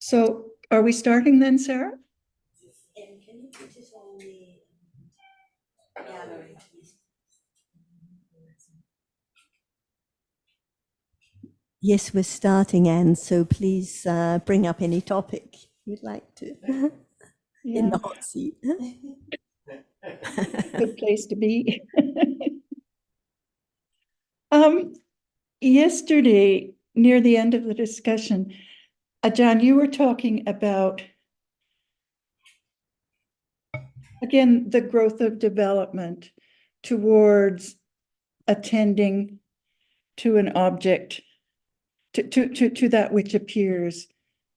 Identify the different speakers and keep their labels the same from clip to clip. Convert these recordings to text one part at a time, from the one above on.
Speaker 1: So are we starting then, Sarah?
Speaker 2: And can you put this on the gallery, please?
Speaker 3: Yes, we're starting, Anne, so please bring up any topic you'd like to in the hot seat.
Speaker 1: Good place to be. Yesterday, near the end of the discussion, John, you were talking about, again, the growth of development towards attending to an object, to that which appears.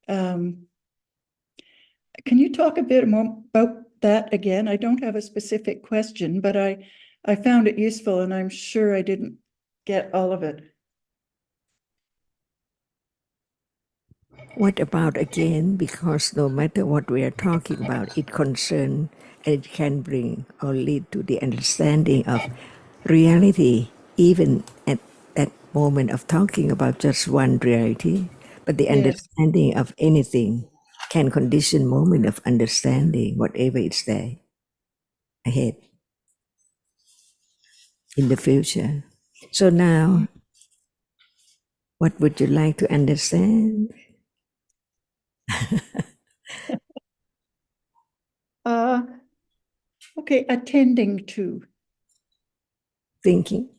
Speaker 1: Can you talk a bit more about that again? I don't have a specific question, but I found it useful, and I'm sure I didn't get all of it.
Speaker 4: What about again? Because no matter what we are talking about, it concerns and it can bring or lead to the understanding of reality, even at that moment of talking about just one reality. But the understanding of anything can condition moment of understanding, whatever is there ahead in the future. So now, what would you like to understand?
Speaker 1: Okay, attending to.
Speaker 4: Thinking.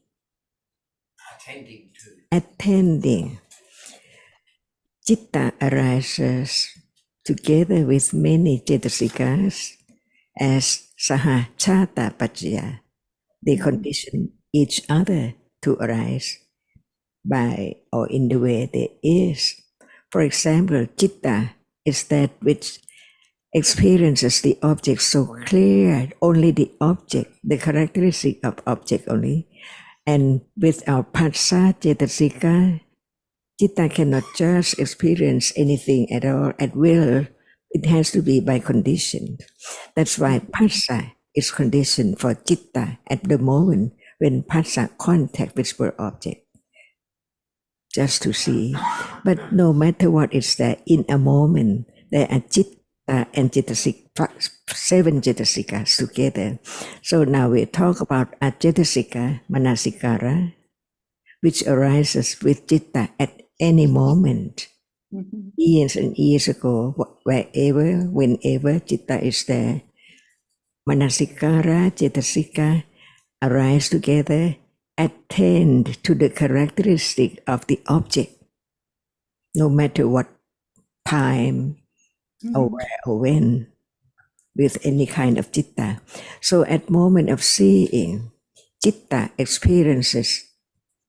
Speaker 4: Attending. Citta arises together with many cetasikas as sahachata pacaya. They condition each other to arise by or in the way they is. For example, citta is that which experiences the object so clear, only the object, the characteristic of object only. And with our phassa cetasika, citta cannot just experience anything at all at will. It has to be by condition. That's why phassa is conditioned for citta at the moment when phassa contact with the object. Just to see. But no matter what is there, in a moment, there are citta and cetasika, 7 cetasikas together. So now we talk about a cetasika, manasikara, which arises with citta at any moment. Years and years ago, wherever, whenever citta is there, manasikara, cetasika arise together, attend to the characteristic of the object, no matter what time or where or when, with any kind of citta. So at moment of seeing, citta experiences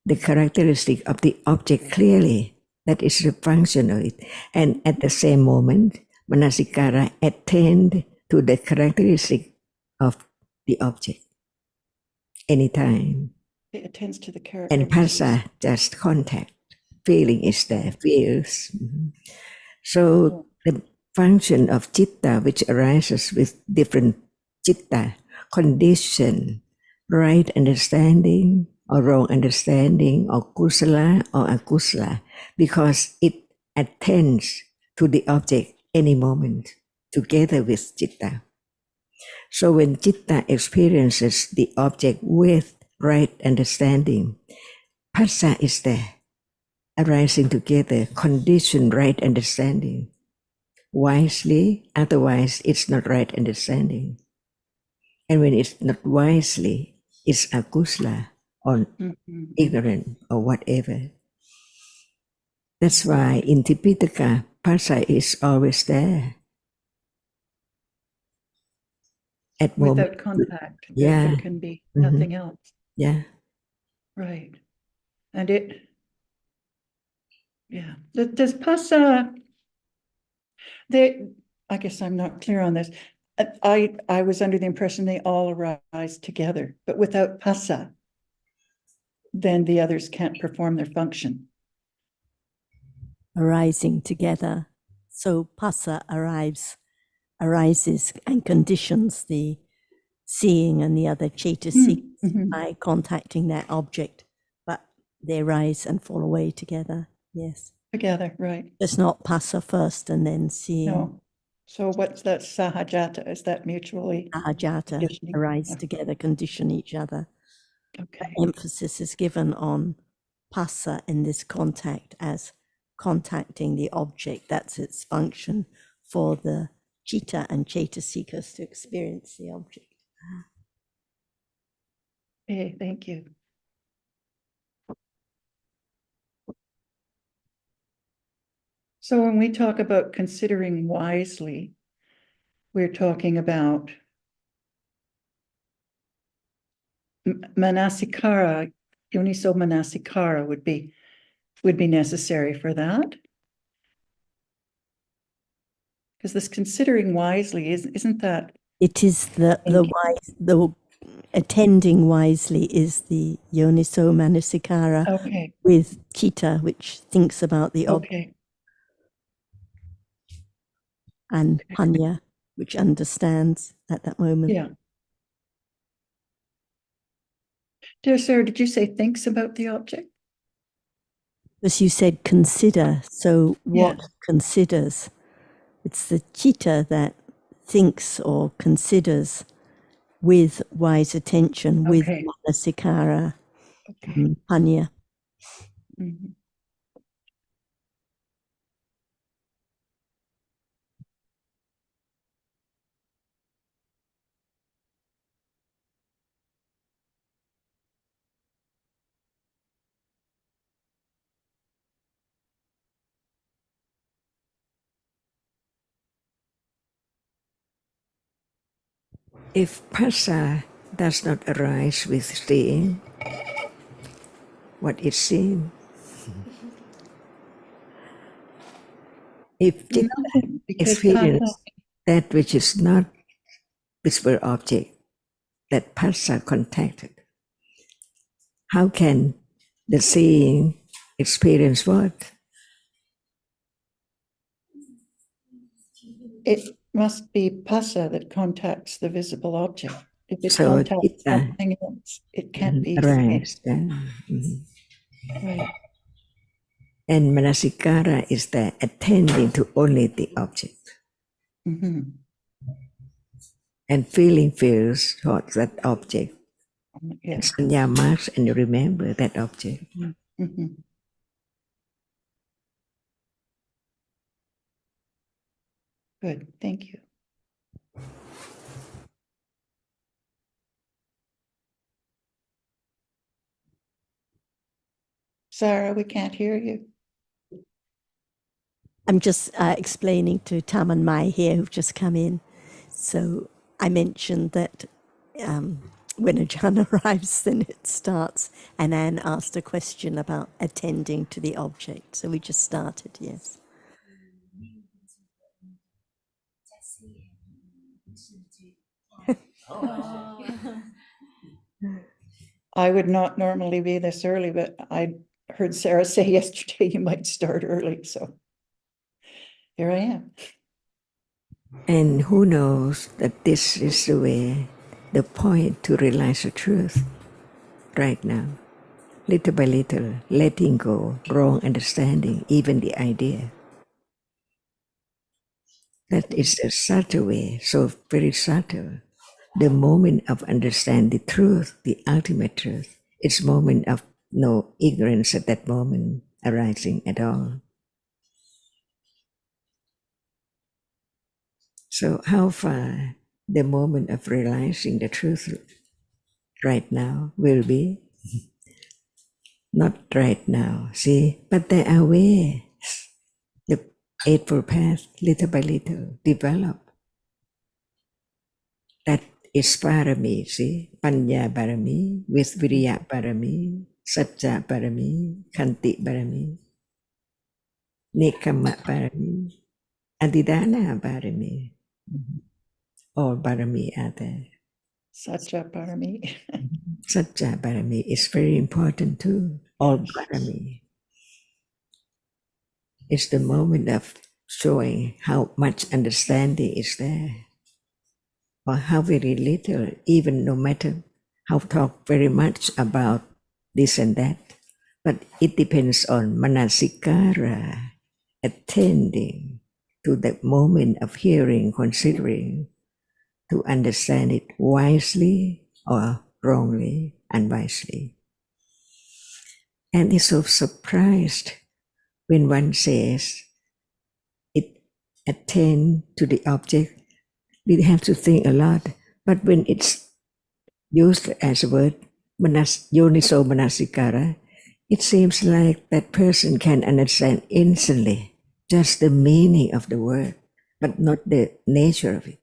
Speaker 4: the characteristic of the object clearly. That is the function of it. And at the same moment, manasikara attend to the characteristic of the object anytime.
Speaker 1: It attends to the character.
Speaker 4: And phassa, just contact. Feeling is there, feels. So the function of citta, which arises with different citta, condition, right understanding or wrong understanding, or kusala or akusala, because it attends to the object any moment together with citta. So when citta experiences the object with right understanding, phassa is there, arising together, condition right understanding. Wisely, otherwise it's not right understanding. And when it's not wisely, it's akusala or ignorant or whatever. That's why in Tipitaka, phassa is always there. At
Speaker 1: Without contact, there can be nothing else.
Speaker 4: Yeah.
Speaker 1: Right. And does phassa, I guess I'm not clear on this. I was under the impression they all arise together, but without phassa, then the others can't perform their function.
Speaker 3: Arising together. So phassa arises and conditions the seeing and the other cetasiks by contacting that object, but they rise and fall away together. Yes.
Speaker 1: Together, right?
Speaker 3: It's not passa first and then seeing
Speaker 1: No. So what's that sahajata? Is that mutually?
Speaker 3: ahajata
Speaker 1: Conditioning.
Speaker 3: arise
Speaker 1: Okay.
Speaker 3: together, condition each other.
Speaker 1: Okay.
Speaker 3: Emphasis is given on passa in this contact as contacting the object. That's its function for the chitta and cetasikas to experience the object.
Speaker 1: Okay, thank you. So when we talk about considering wisely, we're talking about manasikara, yoniso manasikara would be necessary for that. Because this considering wisely isn't that
Speaker 3: It is the attending wisely is the yoniso manasikara
Speaker 1: okay?
Speaker 3: with chitta, which thinks about the object,
Speaker 1: Okay.
Speaker 3: and panya, which understands at that moment.
Speaker 1: Yeah. Dear Sarah, did you say thinks about the object?
Speaker 3: As you said, consider. So what considers? It's the chitta that thinks or considers with wise attention, with
Speaker 1: Okay.
Speaker 3: manasikara,
Speaker 1: Okay.
Speaker 3: panya.
Speaker 1: Mhm.
Speaker 4: If phassa does not arise with seeing, what is seen? If chitta
Speaker 1: Nothing, because
Speaker 4: experience that which is not visible object, that phassa contacted, how can the seeing experience what?
Speaker 1: it must be passa that contacts the visible object. If it
Speaker 4: So
Speaker 1: contacts
Speaker 4: chitta
Speaker 1: something else, it can't be seen.
Speaker 4: arise.
Speaker 1: Right.
Speaker 4: And manasikara is the attending to only the object.
Speaker 1: Mhm.
Speaker 4: And feeling feels towards that object.
Speaker 1: Yeah.
Speaker 4: Sanya marks and you remember that object.
Speaker 1: Mhm. Good, thank you. Sarah, we can't hear you.
Speaker 3: I'm just explaining to Tam and Mai here who've just come in. So I mentioned that when Ajahn arrives, then it starts. And Anne asked a question about attending to the object. So we just started, yes.
Speaker 1: I would not normally be this early, but I heard Sarah say yesterday you might start early, so here I am.
Speaker 4: And who knows that this is the way, the point to realize the truth right now. Little by little, letting go, wrong understanding, even the idea. That is a subtle way, so very subtle. The moment of understanding the truth, the ultimate truth, it's moment of no ignorance at that moment arising at all. So how far the moment of realizing the truth right now will be? Not right now, see, but there are ways. The Eightfold Path, little by little, develop. That is parami, see, panya parami, with viriya parami, satya parami, khanti parami, nekama parami, adidana parami. All parami are there.
Speaker 1: Satya Parami.
Speaker 4: Satya parami is very important too. All parami. It's the moment of showing how much understanding is there, or how very little, even no matter how talk very much about this and that, but it depends on manasikara, attending to the moment of hearing, considering, to understand it wisely or wrongly, unwisely. And it's so surprised when one says it attend to the object. We have to think a lot, but when it's used as a word, yoniso manasikara, it seems like that person can understand instantly just the meaning of the word, but not the nature of it.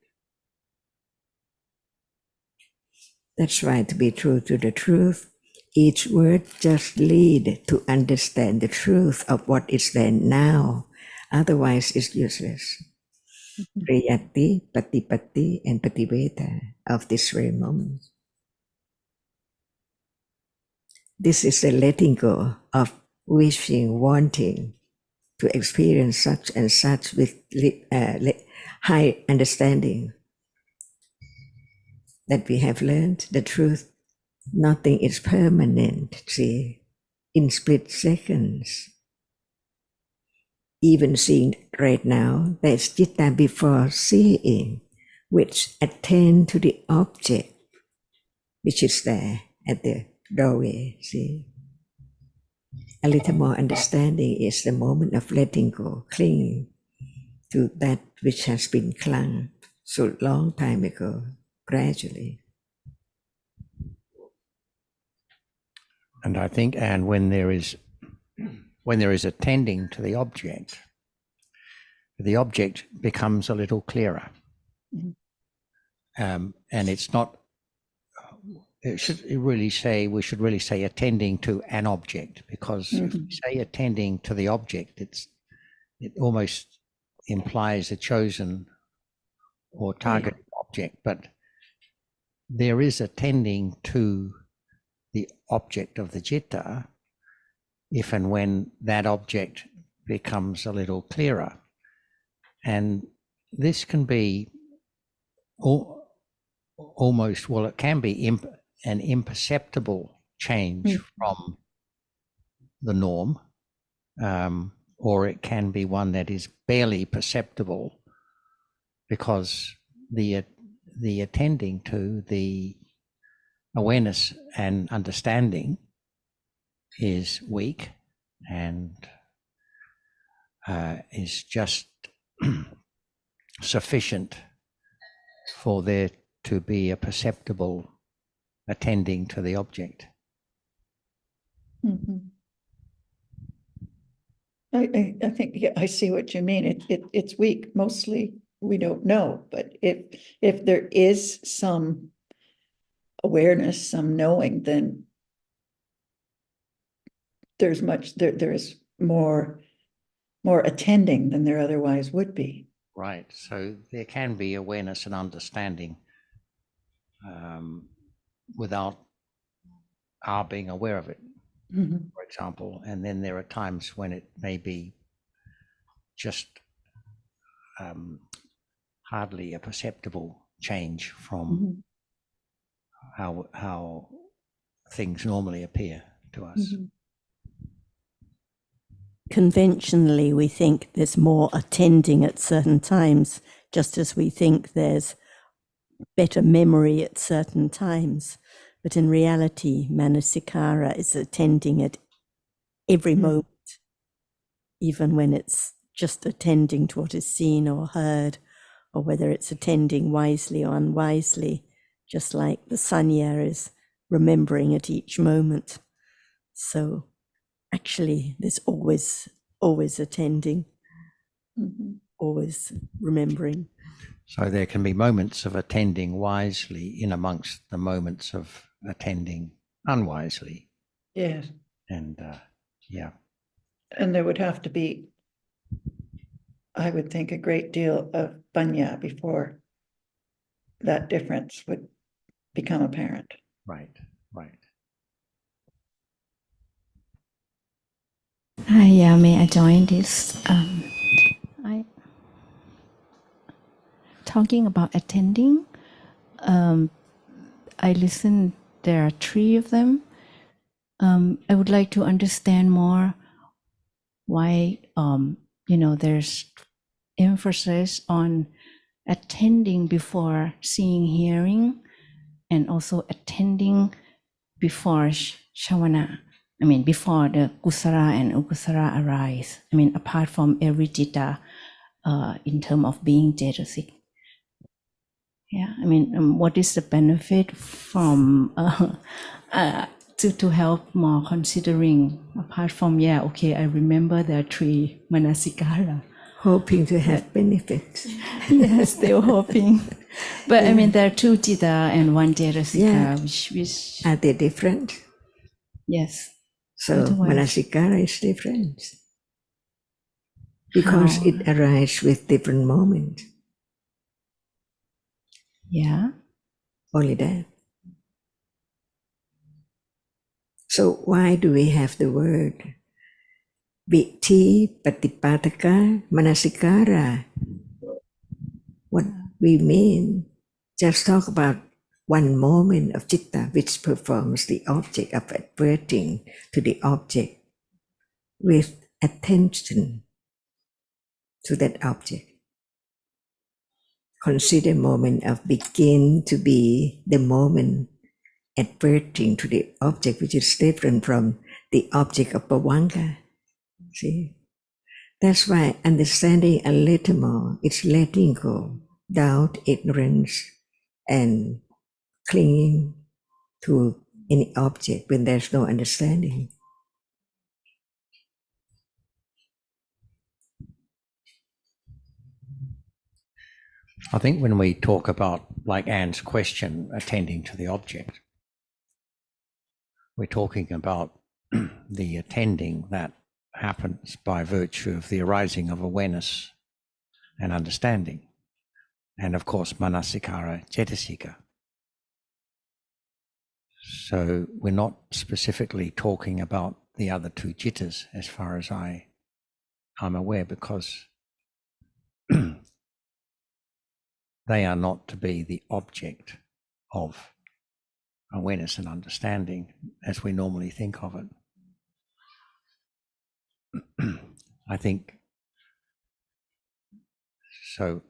Speaker 4: That's why, to be true to the truth, each word just lead to understand the truth of what is there now. Otherwise, it's useless. Priyati, patipati, and pativeta of this very moment. This is the letting go of wishing, wanting to experience such and such with high understanding that we have learned the truth. Nothing is permanent, see, in split seconds. Even seeing right now, there's citta before seeing, which attend to the object, which is there at the doorway, see. A little more understanding is the moment of letting go, clinging to that which has been clung so long time ago, gradually.
Speaker 5: And I think, and when there is attending to the object becomes a little clearer. And it's not. We should really say attending to an object, because if we say attending to the object, it almost implies a chosen or targeted object, but there is attending to the object of the citta if and when that object becomes a little clearer. And this can be almost, well, it can be an imperceptible change from the norm, or it can be one that is barely perceptible, because the attending to the awareness and understanding is weak and is just sufficient for there to be a perceptible attending to the object.
Speaker 1: I think, yeah, I see what you mean. It's weak. Mostly we don't know, but if there is some awareness, some knowing, then there is more attending than there otherwise would be.
Speaker 5: Right. So there can be awareness and understanding without our being aware of it, for example. And then there are times when it may be just hardly a perceptible change from how things normally appear to us.
Speaker 3: Conventionally, we think there's more attending at certain times, just as we think there's better memory at certain times. But in reality, manasikara is attending at every moment, even when it's just attending to what is seen or heard, or whether it's attending wisely or unwisely, just like the sanya is remembering at each moment. So actually, there's always attending, always remembering.
Speaker 5: So there can be moments of attending wisely in amongst the moments of attending unwisely.
Speaker 1: Yes.
Speaker 5: And
Speaker 1: And there would have to be, I would think, a great deal of panya before that difference would become apparent.
Speaker 5: Right.
Speaker 6: Hi, may I join this? Talking about attending, I listened, there are 3 of them. I would like to understand more why, there's emphasis on attending before seeing, hearing, and also attending before Shavana. I mean, before the Kusara and Ukusara arise. I mean, apart from every Citta, in terms of being Cetasik. Yeah, I mean, what is the benefit from to help more considering apart from I remember there are 3 manasikara.
Speaker 4: Hoping to have benefits.
Speaker 6: Yes, still hoping. But I mean, there are 2 Citta and 1 Cetasika,
Speaker 4: Yeah.
Speaker 6: which
Speaker 4: Are they different?
Speaker 6: yes.
Speaker 4: So
Speaker 6: Otherwise-
Speaker 4: manasikara is different. Because
Speaker 6: How?
Speaker 4: it arises with different moments.
Speaker 6: Yeah.
Speaker 4: Only that. So why do we have the word Vitti Patipataka Manasikara? What we mean, just talk about one moment of citta which performs the object of adverting to the object with attention to that object. Consider moment of begin to be the moment adverting to the object which is different from the object of Bhavanga. See? That's why understanding a little more, it's letting go, doubt, ignorance, and clinging to any object when there's no understanding.
Speaker 5: I think when we talk about, like Anne's question, attending to the object, we're talking about the attending that happens by virtue of the arising of awareness and understanding. And of course, manasikara, cetasika. So we're not specifically talking about the other 2 jittas as far as I'm aware, because they are not to be the object of awareness and understanding as we normally think of it. I think so.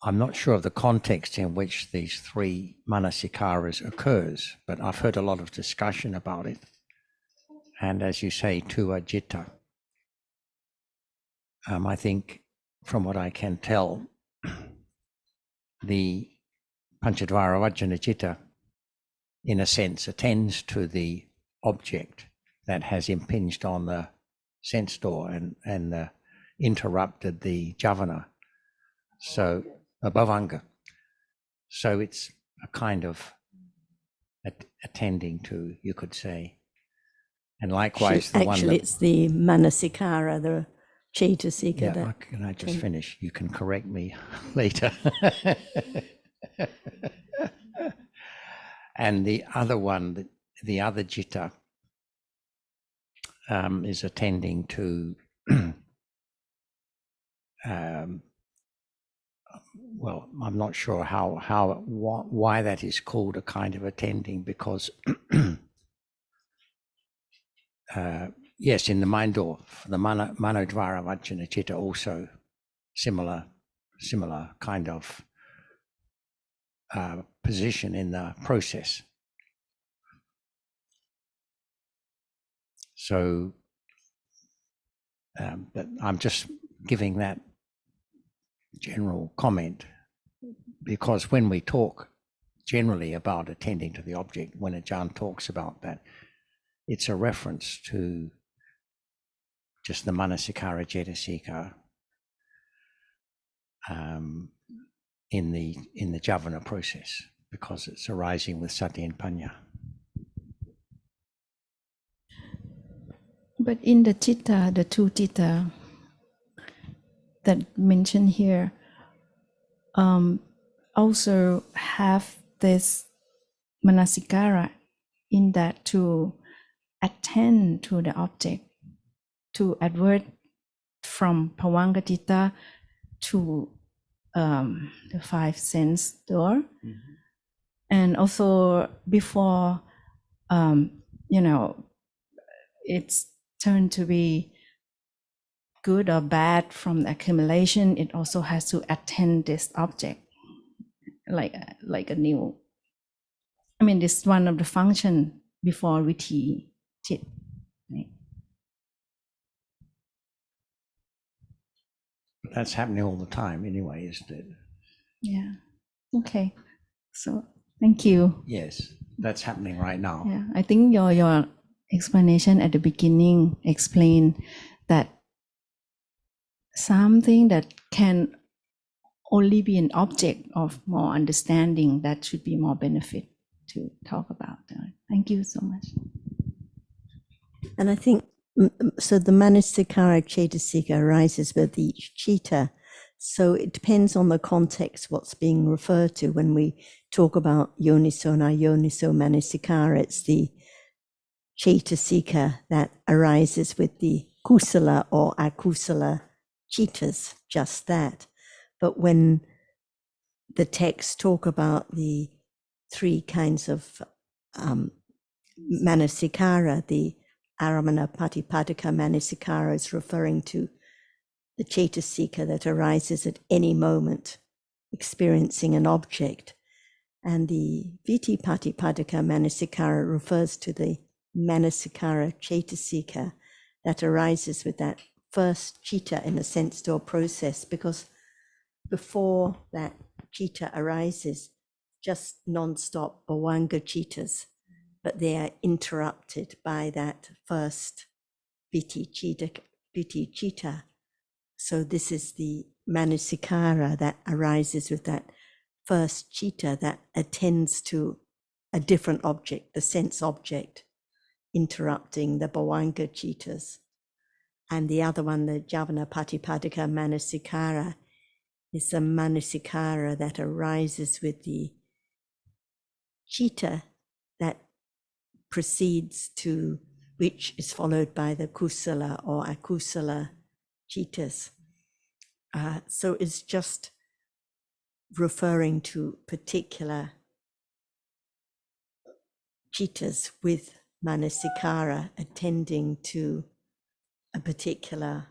Speaker 5: I'm not sure of the context in which these 3 manasikaras occurs, but I've heard a lot of discussion about it. And as you say, 2 are citta. I think from what I can tell, the Panchadvara Vajjana citta, in a sense, attends to the object that has impinged on the sense door and interrupted the javana. So, bhavanga. So it's a kind of attending to, you could say. And likewise, the one
Speaker 3: Actually,
Speaker 5: that,
Speaker 3: it's the manasikara, the Cetasika.
Speaker 5: yeah,
Speaker 3: that
Speaker 5: can I just finish? You can correct me later. And the other one, the other citta, is attending to, well, I'm not sure why that is called a kind of attending, because yes, in the mind door, the Manodvara Vajjana citta also similar kind of position in the process. So but I'm just giving that general comment, because when we talk generally about attending to the object, when Ajahn talks about that, it's a reference to just the manasikara cetasika in the javana process, because it's arising with sati and panya.
Speaker 6: But in the citta, the 2 citta that mentioned here, also have this manasikara in that to attend to the object, to advert from Pavanga citta to the 5 sense door. And also before you know, it's turned to be good or bad from the accumulation. It also has to attend this object like a new. I mean, this is one of the function before Viti Chit. Right?
Speaker 5: That's happening all the time anyway, isn't it?
Speaker 6: Yeah. Okay. So thank you.
Speaker 5: Yes, that's happening right now.
Speaker 6: Yeah, I think your explanation at the beginning explained that something that can only be an object of more understanding, that should be more benefit to talk about. Thank you so much.
Speaker 3: And I think, so the Manasikara Cetasika arises with each citta. So it depends on the context what's being referred to. When we talk about Yoniso and Ayoniso Manasikara, it's the Cetasika that arises with the Kusala or Akusala cittas, just that. But when the texts talk about the three kinds of Manasikara, the Aramana Patipadika Manasikara is referring to the Cetasika that arises at any moment, experiencing an object. And the Viti Patipadika Manasikara refers to the Manasikara Cetasika that arises with that first citta in a sense door process, because before that citta arises, just non-stop bhavanga cittas, but they are interrupted by that first Viti citta. So this is the Manasikara that arises with that first citta that attends to a different object, the sense object, interrupting the bhavanga cittas. And the other one, the Javana Patipadika Manasikara, is a Manasikara that arises with the citta that proceeds to, which is followed by the Kusala or Akusala cittas. So it's just referring to particular cittas with Manasikara attending to a particular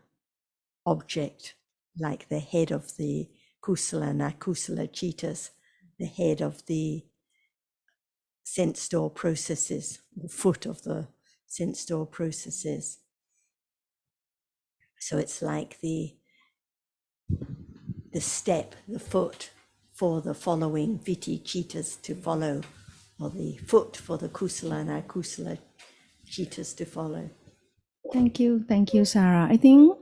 Speaker 3: object, like the head of the Kusala and Akusala cittas, the head of the sense door processes, the foot of the sense door processes. So it's like the step, the foot for the following Viti cittas to follow, or the foot for the Kusala and Akusala cittas to follow.
Speaker 6: Thank you, Sarah. I think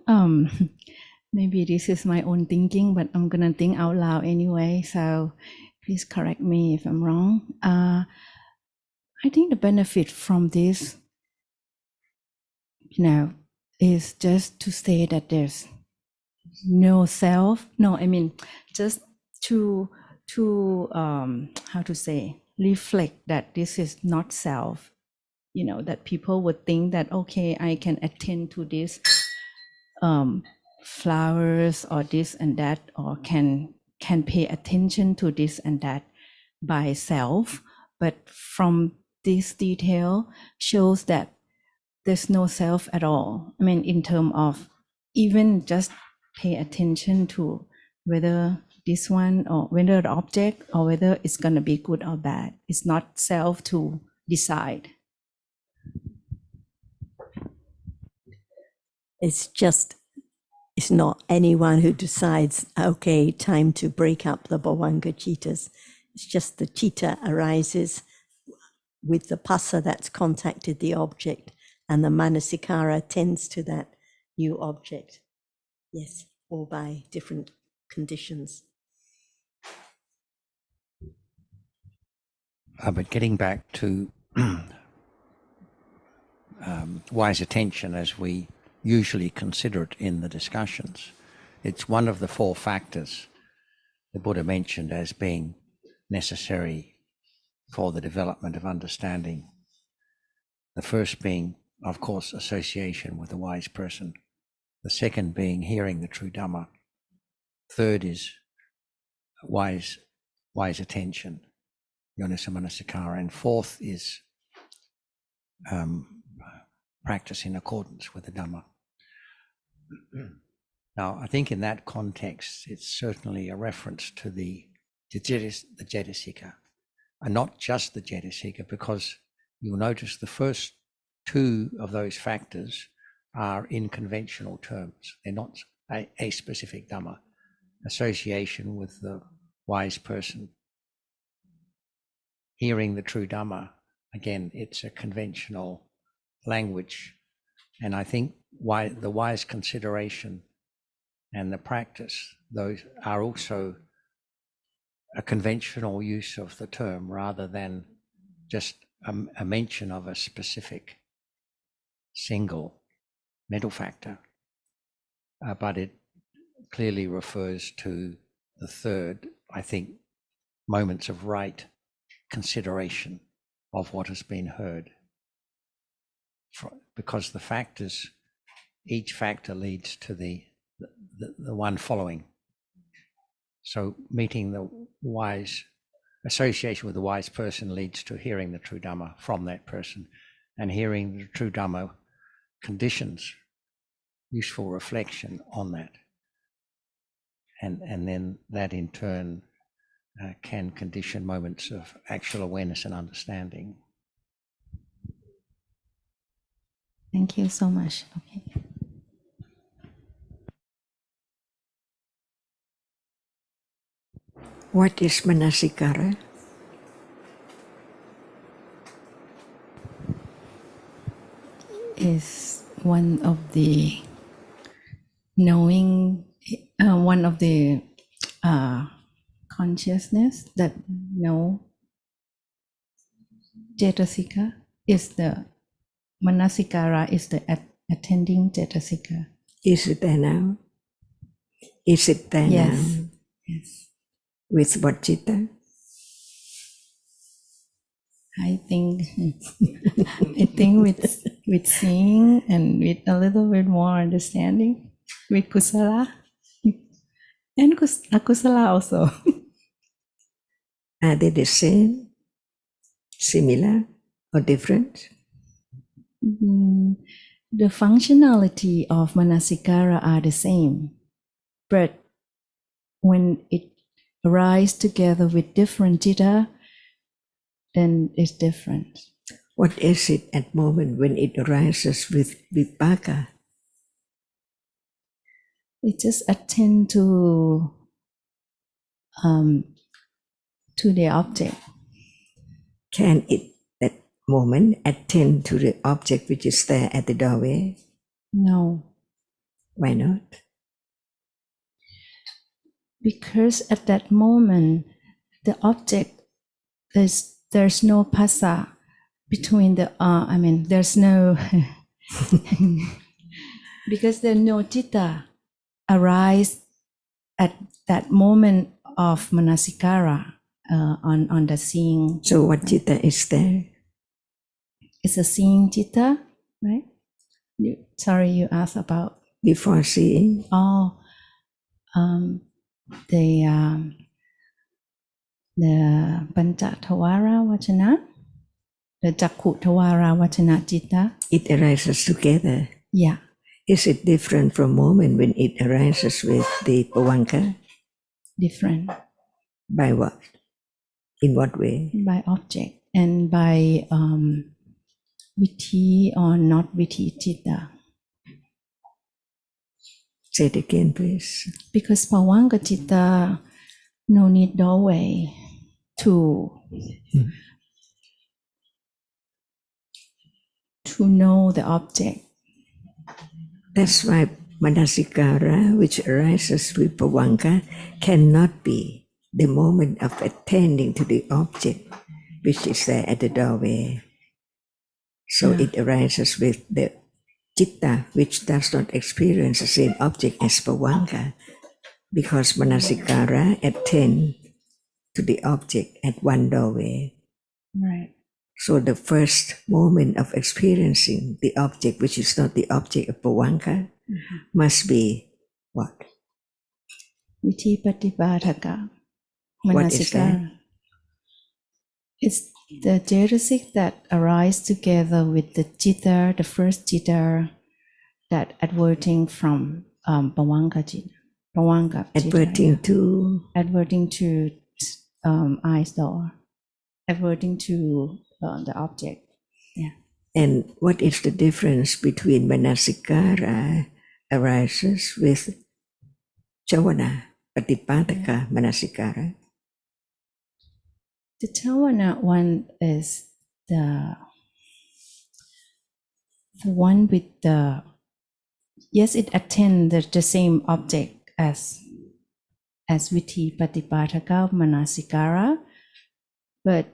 Speaker 6: maybe this is my own thinking, but I'm gonna think out loud anyway. So please correct me if I'm wrong. I think the benefit from this, is just to say that there's no self. No, I mean just to how to say, reflect that this is not self. That people would think that, okay, I can attend to this flowers or this and that, or can pay attention to this and that by self. But from this detail shows that there's no self at all. I mean, in terms of even just pay attention to whether this one, or whether the object, or whether it's going to be good or bad. It's not self to decide.
Speaker 3: It's not anyone who decides, okay, time to break up the bhavanga cittas. It's just the citta arises with the passa that's contacted the object, and the Manasikara tends to that new object. Yes, or by different conditions.
Speaker 5: But getting back to wise attention as we usually consider it in the discussions, it's one of the four factors the Buddha mentioned as being necessary for the development of understanding. The first being, of course, association with a wise person. The second being hearing the true Dhamma. Third is wise attention, Yoniso Manasikara. And fourth is practice in accordance with the Dhamma. Now, I think in that context, it's certainly a reference to the Cetasika, and not just the Cetasika, because you'll notice the first two of those factors are in conventional terms. They're not a specific Dhamma. Association with the wise person. Hearing the true Dhamma, again, it's a conventional language. And I think the wise consideration and the practice, those are also a conventional use of the term rather than just a mention of a specific single mental factor. But it clearly refers to the third, I think, moments of right consideration of what has been heard. Because the factors, each factor leads to the one following. So meeting the wise, association with the wise person leads to hearing the true Dhamma from that person, and hearing the true Dhamma conditions useful reflection on that. And then that in turn can condition moments of actual awareness and understanding.
Speaker 6: Thank you so much. Okay.
Speaker 4: What is manasikara?
Speaker 6: Is one of the knowing, one of the consciousness that know. Cetasika is the manasikara is the attending cetasika.
Speaker 4: Is it there now? Is it there
Speaker 6: Yes.
Speaker 4: now?
Speaker 6: Yes.
Speaker 4: With what citta?
Speaker 6: I think with seeing and with a little bit more understanding, with kusala and akusala also.
Speaker 4: Are they the same, similar, or different?
Speaker 6: The functionality of manasikara are the same, but when it arises together with different citta, then it's different.
Speaker 4: What is it at moment when it arises with vipaka?
Speaker 6: It just attend to the object.
Speaker 4: Can it, that moment, attend to the object which is there at the doorway?
Speaker 6: No,
Speaker 4: Why not?
Speaker 6: because at that moment, the object, there's no phassa between the there's no because there's no citta arise at that moment of manasikara on the seeing.
Speaker 4: So what citta is there?
Speaker 6: It's a seeing citta, right? Sorry, you asked about
Speaker 4: Before seeing?
Speaker 6: The Pancha Thawara Vachana, the Jakku Thawara Vachana citta.
Speaker 4: It arises together.
Speaker 6: Yeah.
Speaker 4: Is it different from moment when it arises with the pavanka?
Speaker 6: Different.
Speaker 4: By what? In what way?
Speaker 6: By object and by viti or not viti citta.
Speaker 4: Say it again, please.
Speaker 6: Because pavanga citta, no need doorway to know the object.
Speaker 4: That's why manasikara, which arises with pavanka, cannot be the moment of attending to the object which is there at the doorway. So it arises with the citta, which does not experience the same object as pavanka, because manasikara attend to the object at one doorway.
Speaker 6: Right.
Speaker 4: So the first moment of experiencing the object, which is not the object of pavanka, must be what?
Speaker 6: Viti Patipataka.
Speaker 4: What is that?
Speaker 6: It's the Jaitasik that arise together with the jitta, the first jitta, that adverting from Bhavanga jitta, Bhavanga
Speaker 4: adverting
Speaker 6: jitta,
Speaker 4: to
Speaker 6: adverting to eyes door, adverting to the object. Yeah.
Speaker 4: and what is the difference between manasikara arises with Chavana Patipataka Manasikara?
Speaker 6: The Chawana one is the one with the, yes, it attends the same object as Viti Patipataka Manasikara, but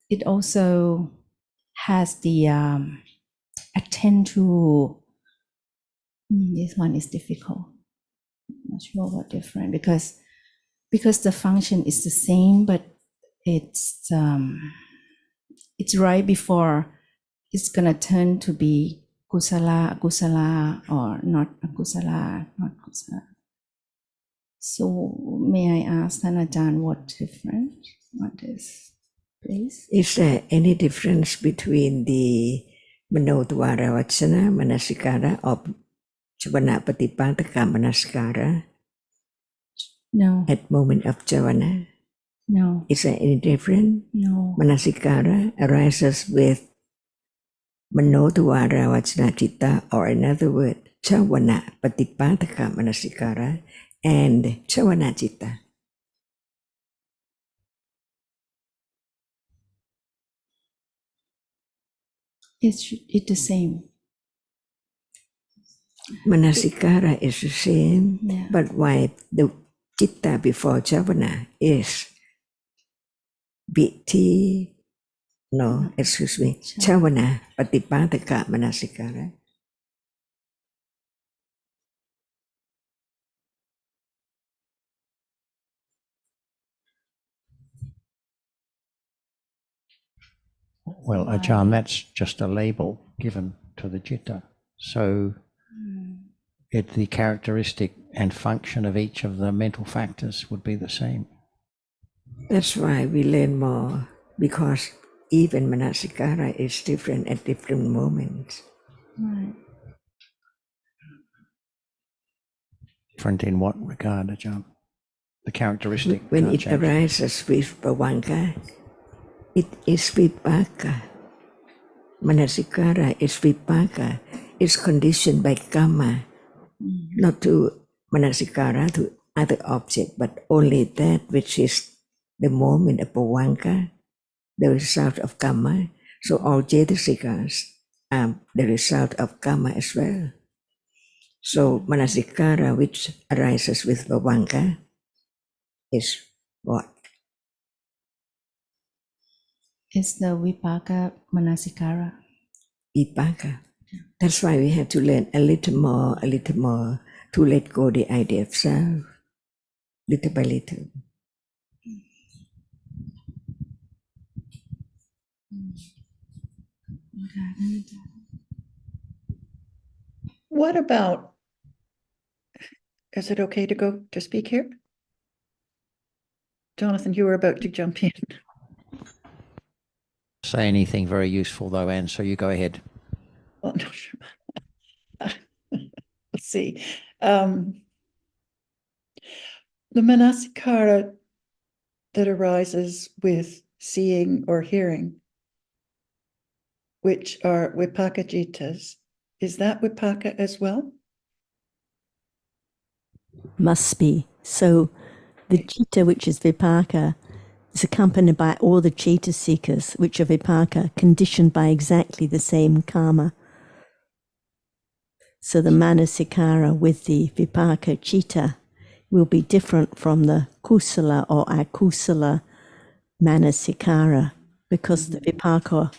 Speaker 6: it also has the attend to, this one is difficult. I'm not sure what different, because the function is the same, but it's right before it's gonna turn to be kusala, akusala, or not akusala, not kusala. So may I ask Thanajan what difference? What is, please?
Speaker 4: Is there any difference between the Manodwara Vachana Manasikara or Chavana Patipataka Manasikara
Speaker 6: No,
Speaker 4: at moment of Chavana?
Speaker 6: no,
Speaker 4: Is there any difference?
Speaker 6: no.
Speaker 4: Manasikara arises with Manodwara Vachana Chitta, or another word, Chavana Patipataka Manasikara and Chavana Chitta.
Speaker 6: It's the same.
Speaker 4: Manasikara is the same,
Speaker 6: Yeah.
Speaker 4: but why the Chitta before Chavana is Biti, no, excuse me, Chavana Patipataka Manasikara.
Speaker 5: Well, Ajahn, that's just a label given to the jitta. So the characteristic and function of each of the mental factors would be the same.
Speaker 4: That's why we learn more, because even Manasikara is different at different moments.
Speaker 6: Right.
Speaker 5: Different in what regard, Ajahn? The characteristic.
Speaker 4: When
Speaker 5: can't
Speaker 4: it
Speaker 5: change.
Speaker 4: arises with Bhavanga, it is vipaka. Manasikara is vipaka. It's conditioned by karma, not to Manasikara, to other object, but only that which is the moment of Bhavanga, the result of karma. So all Jetasikas are the result of karma as well. So Manasikara, which arises with Bhavanga, is what?
Speaker 6: It's the Vipaka Manasikara.
Speaker 4: Vipaka. That's why we have to learn a little more to let go the idea of self, little by little.
Speaker 1: What about, is it okay to go to speak here? Jonathan, you were about to jump in.
Speaker 5: Say anything very useful though, Anne, so you go ahead.
Speaker 1: Well, no, sure. Let's see. The manasikara that arises with seeing or hearing, which are vipaka jittas, is that vipaka as well?
Speaker 3: Must be. So the citta, which is vipaka, is accompanied by all the citta seekers, which are vipaka, conditioned by exactly the same karma. So the manasikara with the vipaka citta will be different from the kusala or akusala manasikara, because the vipaka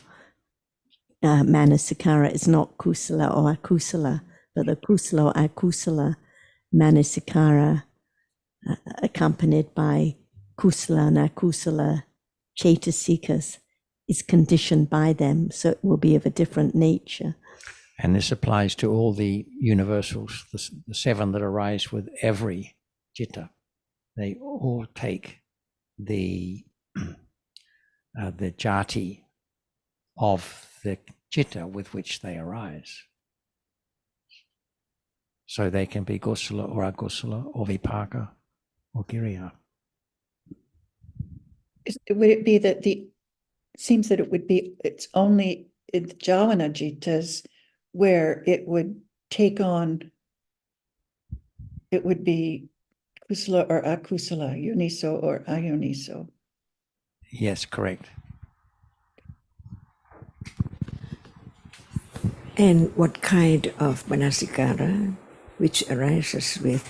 Speaker 3: manasikara is not kusala or akusala, but the kusala or akusala manasikara accompanied by kusala and akusala chaitasikas is conditioned by them, so it will be of a different nature.
Speaker 5: And this applies to all the universals, the seven that arise with every jitta. They all take the the jati of the citta with which they arise. So they can be kusala or akusala or vipaka or kiriya.
Speaker 1: Would it be that seems that it's only in the Javana Jittas where it would take on, it would be kusala or akusala, yoniso or ayoniso.
Speaker 5: Yes, correct.
Speaker 4: And what kind of manasikara which arises with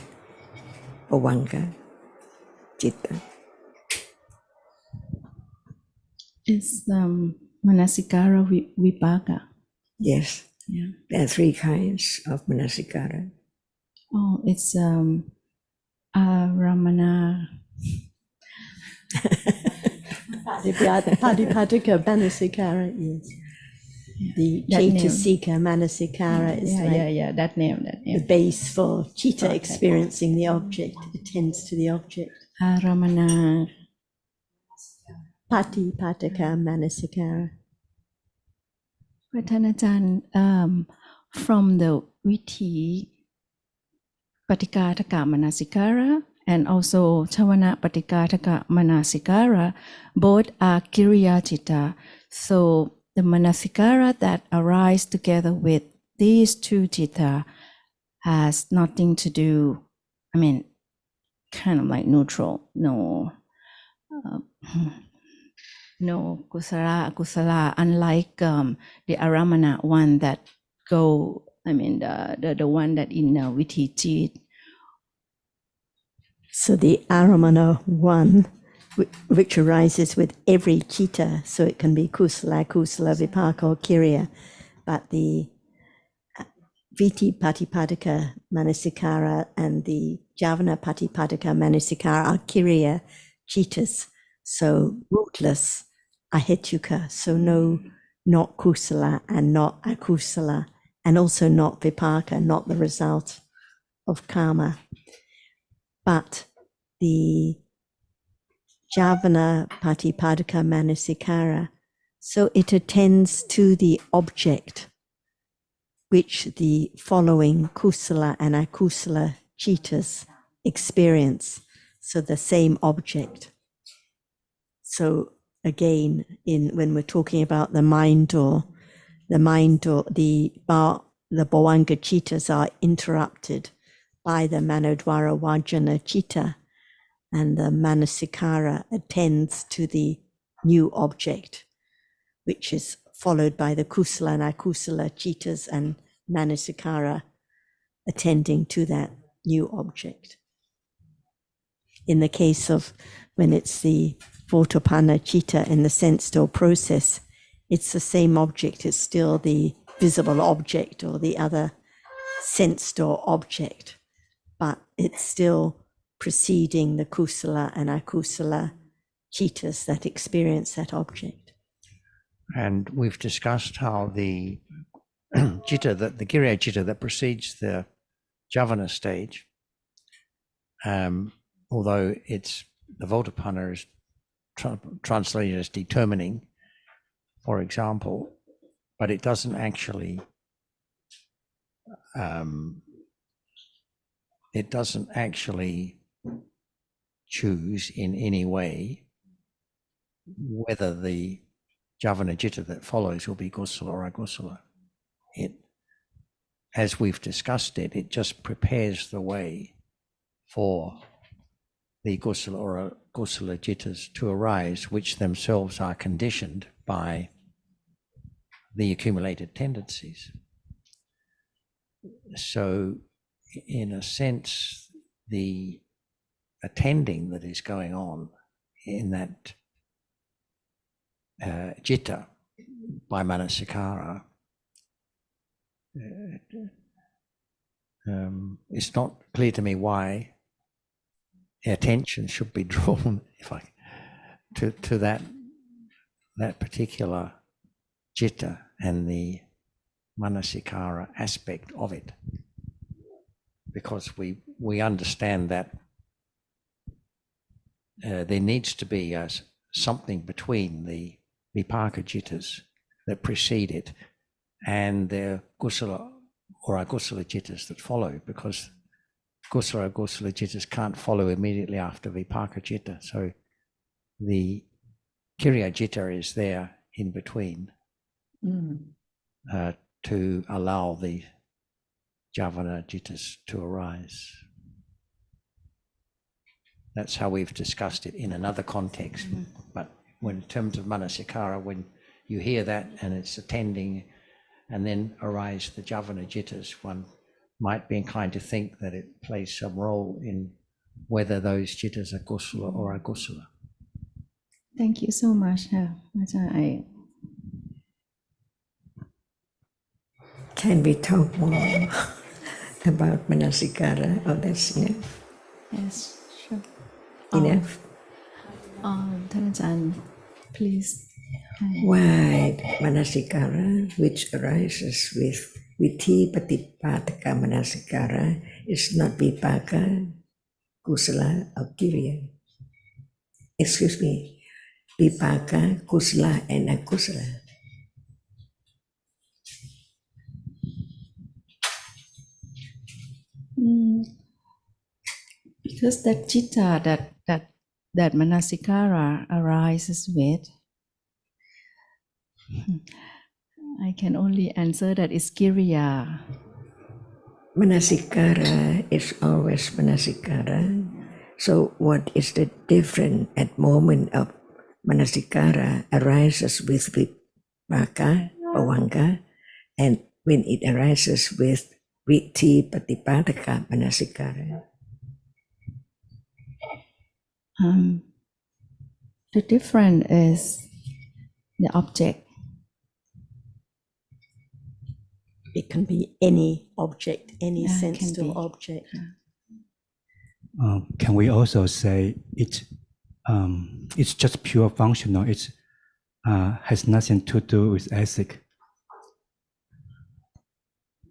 Speaker 4: Bhavanga Chitta?
Speaker 6: It's manasikara vipaka.
Speaker 4: Yes,
Speaker 6: Yeah.
Speaker 4: there are three kinds of manasikara.
Speaker 6: Oh, it's aramana.
Speaker 3: Padipadika manasikara, yes. The
Speaker 6: That name.
Speaker 3: Chaitasika manasikara is like
Speaker 6: that name.
Speaker 3: the base for chitta
Speaker 6: Okay.
Speaker 3: experiencing the object. It tends to the object.
Speaker 6: Aramana.
Speaker 3: Patipadika manasikara.
Speaker 6: Pratanajan, from the Vithi Patikataka Manasikara and also Chavana Patikataka Manasikara, both are Kiriya Citta. So the Manasikara that arise together with these two Citta has nothing to do, I mean, kind of like neutral, no kusala, akusala, unlike the aramana one that go, I mean, the one that in Vithi Chit.
Speaker 3: So the aramana one, which arises with every chitta, so it can be kusala, vipaka, or kiriya, but the Viti Patipadika Manasikara and the Javana Patipadika Manasikara are kiriya chittas, so rootless, ahetuka, so no, not kusala and not akusala, and also not vipaka, not the result of karma. But the Javana Patipadika Manasikara, so it attends to the object which the following kusala and akusala chittas experience, so the same object. So again, when we're talking about the mind or the bhavanga chittas are interrupted by the manodwara vajana chitta, and the manasikara attends to the new object, which is followed by the kusala and akusala chittas and manasikara attending to that new object. In the case of when it's the Votapana chitta in the sense door process, it's the same object, it's still the visible object or the other sense door object, but it's still preceding the kusala and akusala chittas that experience that object.
Speaker 5: And we've discussed how the citta, the kiriya citta that precedes the javana stage, although it's the Votapana is translated as determining, for example, but it doesn't actually choose in any way whether the Javana citta that follows will be kusala or akusala. It, as we've discussed it just prepares the way for the kusala or akusala cittas to arise, which themselves are conditioned by the accumulated tendencies. So, in a sense, the attending that is going on in that citta by manasikara, it's not clear to me why attention should be drawn, to that particular citta and the manasikara aspect of it, because we understand that there needs to be a something between the vipaka jittas that precede it and the kusala or akusala jittas that follow, because kusala agusala jittas can't follow immediately after vipaka jitta. So the kiriya jitta is there in between to allow the javana jittas to arise. That's how we've discussed it in another context. But when in terms of manasikara, when you hear that and it's attending and then arise the javana jittas, one might be inclined to think that it plays some role in whether those jittas are kusala or agusala.
Speaker 6: Thank you so much.
Speaker 4: Can we talk more about manasikara? Oh, that's enough.
Speaker 6: Yes, sure.
Speaker 4: Enough.
Speaker 6: ท่านอาจารย์ please.
Speaker 4: Why manasikara, which arises with viti patipataka manasikara, is not vipaka, kusala, or kiriya? Excuse me, vipaka, kusala, and akusala.
Speaker 6: Because that citta that manasikara arises with, I can only answer that it's kiriya.
Speaker 4: Manasikara is always manasikara. So what is the difference at moment of manasikara arises with vipaka, pavanga, and when it arises with viti patipataka manasikara?
Speaker 6: The difference is the object.
Speaker 3: It can be any object, any
Speaker 6: Yeah, it
Speaker 3: sensible
Speaker 6: can be.
Speaker 3: object.
Speaker 7: Can we also say it's just pure functional? It has nothing to do with ethic.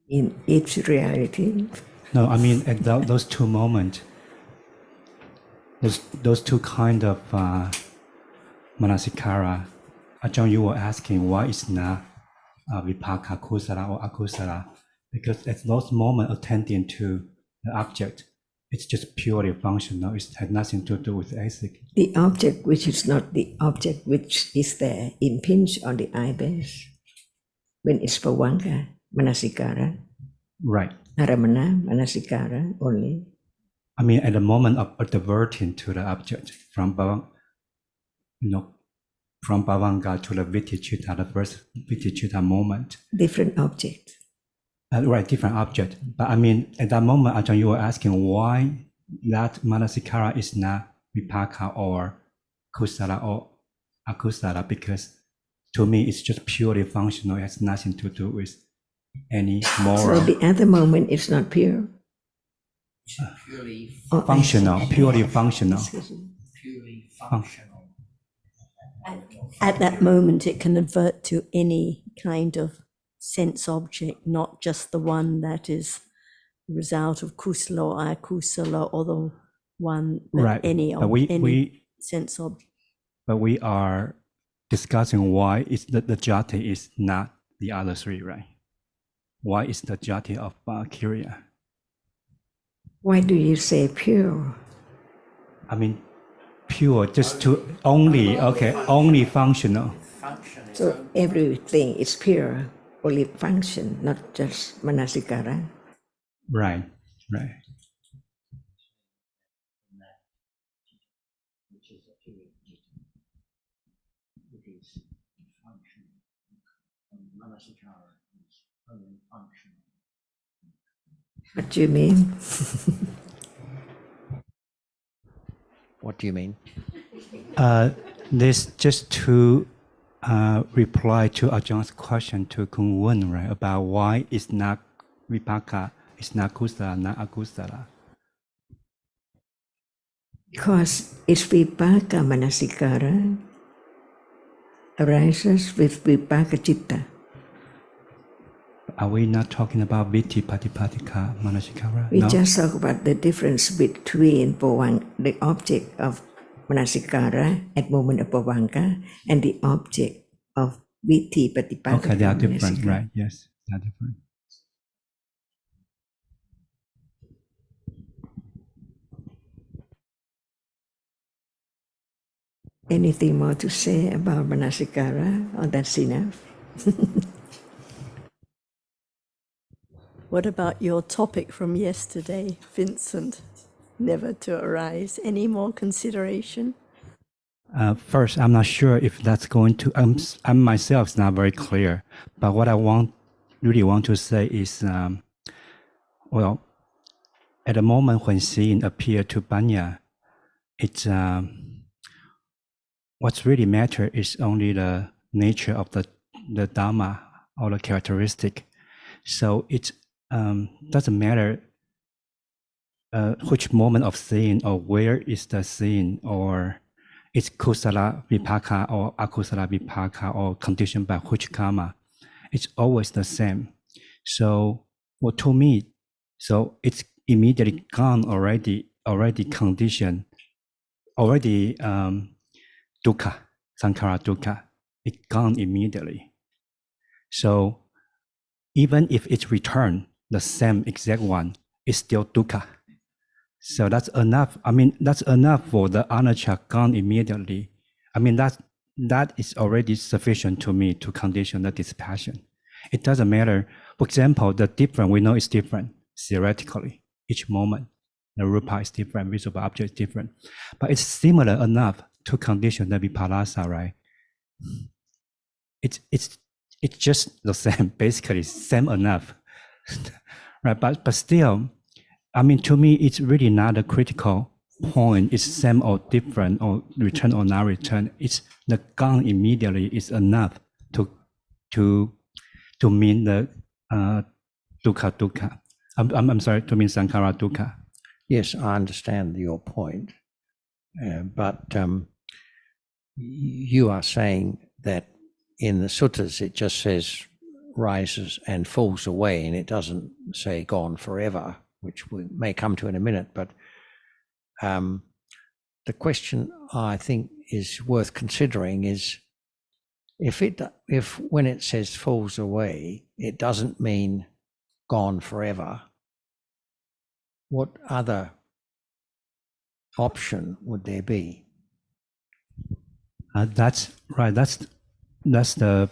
Speaker 4: In its reality,
Speaker 7: No, I mean at those two moments, those two kind of manasikara. Ajahn, you were asking why it's not vipaka, kusala, or akusala, because at those moments attending to the object, it's just purely functional. It has nothing to do with ethic.
Speaker 4: the object which is not the object which is there impinge on the eye base. When it's pavanga, manasikara,
Speaker 7: Right.
Speaker 4: aramana, manasikara only.
Speaker 7: I mean, at the moment of adverting to the object from from bhavanga to the viticcitta, the first viticcitta moment.
Speaker 4: Different object.
Speaker 7: Right, different object. But I mean, at that moment, Ajahn, you were asking why that manasikara is not vipaka or kusala or akusala, because to me, it's just purely functional. It has nothing to do with any moral.
Speaker 4: So the other moment is not pure.
Speaker 5: Purely
Speaker 7: Functional, purely functional.
Speaker 4: Excuse me.
Speaker 5: purely functional.
Speaker 3: At that moment, it can advert to any kind of sense object, not just the one that is the result of kusala or akusala, or the one, but
Speaker 7: Right.
Speaker 3: any
Speaker 7: But we
Speaker 3: sense object.
Speaker 7: But we are discussing why the jati is not the other three, right? Why is the jati of kiriya?
Speaker 4: Why do you say pure?
Speaker 7: I mean, pure, just to only functional.
Speaker 4: So everything is pure, only function, not just manasikara.
Speaker 7: Right, right.
Speaker 5: Which is a pure it is functional. And manasikara is only functional.
Speaker 4: What do you mean?
Speaker 5: What do you mean?
Speaker 7: This just to reply to Ajahn's question to Kung Wen, right, about why it's not vipaka, it's not kusala, not akusala.
Speaker 4: Because it's vipaka manasikara arises with vipaka citta.
Speaker 7: Are we not talking about viti patipatika manasikara?
Speaker 4: We
Speaker 7: No?
Speaker 4: just talk about the difference between the object of manasikara at moment of Pavanga and the object of Viti Patipada.
Speaker 7: Okay, they are different, right? Yes, they are different.
Speaker 4: Anything more to say about manasikara, or that's enough?
Speaker 3: What about your topic from yesterday, Vincent? Never to arise. Any more consideration?
Speaker 7: First, I'm not sure if that's going to. I'm myself is not very clear. But what I really want to say is, well, at the moment when seeing appear to Banya, it's what's really matter is only the nature of the Dhamma or the characteristic. So it doesn't matter which moment of seeing or where is the seeing, or it's kusala vipaka or akusala vipaka or conditioned by which karma. It's always the same. So, well, to me, so it's immediately gone already conditioned, already dukkha, sankhara dukkha. It's gone immediately. So even if it's returned, the same exact one, it's still dukkha. So that's enough. I mean, that's enough for the anicca gone immediately. I mean, that is already sufficient to me to condition the dispassion. It doesn't matter. For example, the different, we know it's different theoretically. Each moment, the rupa is different, visible object is different. But it's similar enough to condition the viparasa, right? It's just the same, basically same enough, right? But still, I mean, to me, it's really not a critical point. It's same or different or return or not return. It's the gone immediately is enough to mean the dukkha. I'm sorry, to mean sankhara dukkha.
Speaker 5: Yes, I understand your point, but you are saying that in the suttas it just says rises and falls away, and it doesn't say gone forever, which we may come to in a minute. But the question I think is worth considering is if when it says falls away, it doesn't mean gone forever. What other option would there be?
Speaker 7: That's right. That's the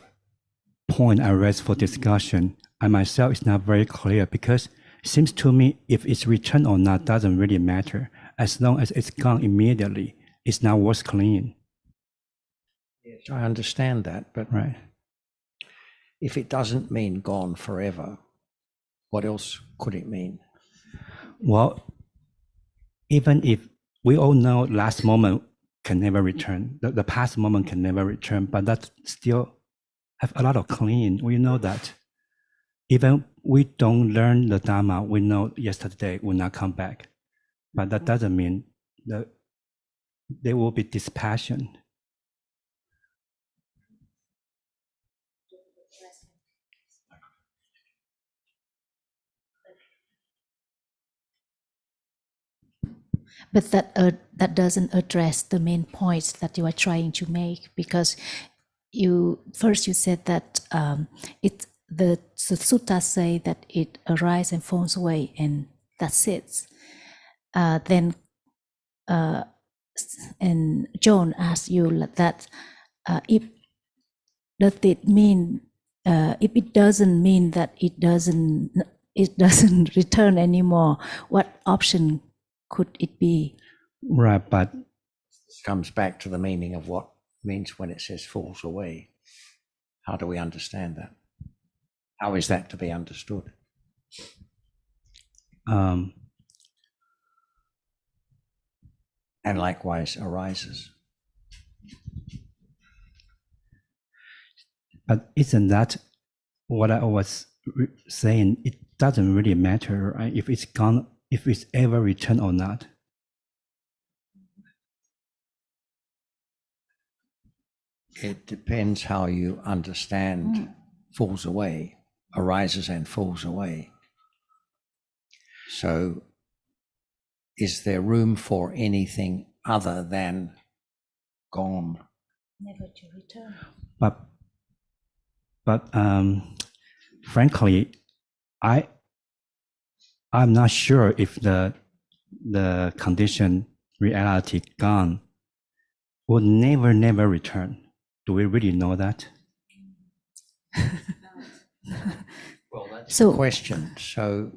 Speaker 7: point I raised for discussion. I myself is not very clear because it seems to me if it's returned or not doesn't really matter. As long as it's gone immediately, it's not worth cleaning.
Speaker 5: Yes, I understand that, but
Speaker 7: right.
Speaker 5: If it doesn't mean gone forever, what else could it mean?
Speaker 7: Well, even if we all know last moment can never return, the past moment can never return, but that still have a lot of clean. We know that. Even we don't learn the Dhamma, we know yesterday will not come back. But that doesn't mean that there will be dispassion.
Speaker 6: But that doesn't address the main points that you are trying to make, because you said that the suttas say that it arises and falls away, and that's it. Then and John asked you that if it doesn't mean that it doesn't return anymore, what option could it be?
Speaker 7: Right, but
Speaker 5: this comes back to the meaning of what means when it says falls away. How do we understand that? How is that to be understood? And likewise arises.
Speaker 7: But isn't that what I was saying? It doesn't really matter, right? If it's gone, if it's ever returned or not.
Speaker 5: It depends how you understand falls away, arises and falls away. So is there room for anything other than gone.
Speaker 6: Never to return.
Speaker 7: But frankly, I'm not sure if the condition reality gone will never return. Do we really know that?
Speaker 5: Well, that's
Speaker 6: So-
Speaker 5: the question. So,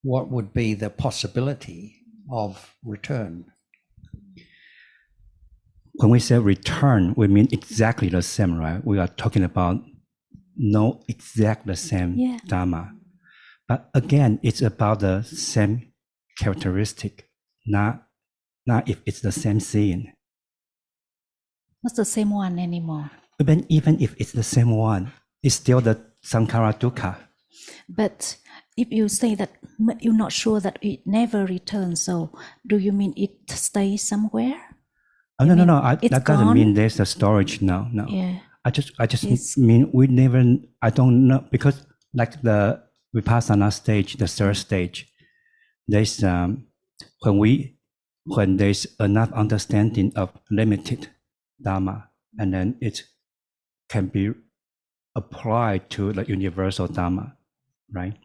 Speaker 5: what would be the possibility of return?
Speaker 7: When we say return, we mean exactly the same, right? We are talking about no exact the same
Speaker 6: Yeah.
Speaker 7: Dhamma. But again, it's about the same characteristic, not if it's the same scene.
Speaker 6: Not the same one anymore.
Speaker 7: Even if it's the same one, it's still the sankhara dukkha.
Speaker 6: But if you say that you're not sure that it never returns, so do you mean it stays somewhere?
Speaker 7: Oh,
Speaker 6: You
Speaker 7: no.
Speaker 6: mean it's
Speaker 7: That doesn't
Speaker 6: gone?
Speaker 7: mean there's a storage. No.
Speaker 6: Yeah.
Speaker 7: I just
Speaker 6: It's-
Speaker 7: mean we never. I don't know, because like the vipassana stage, the third stage, there's when there's enough understanding of limited Dhamma, and then it can be applied to the universal Dhamma, right?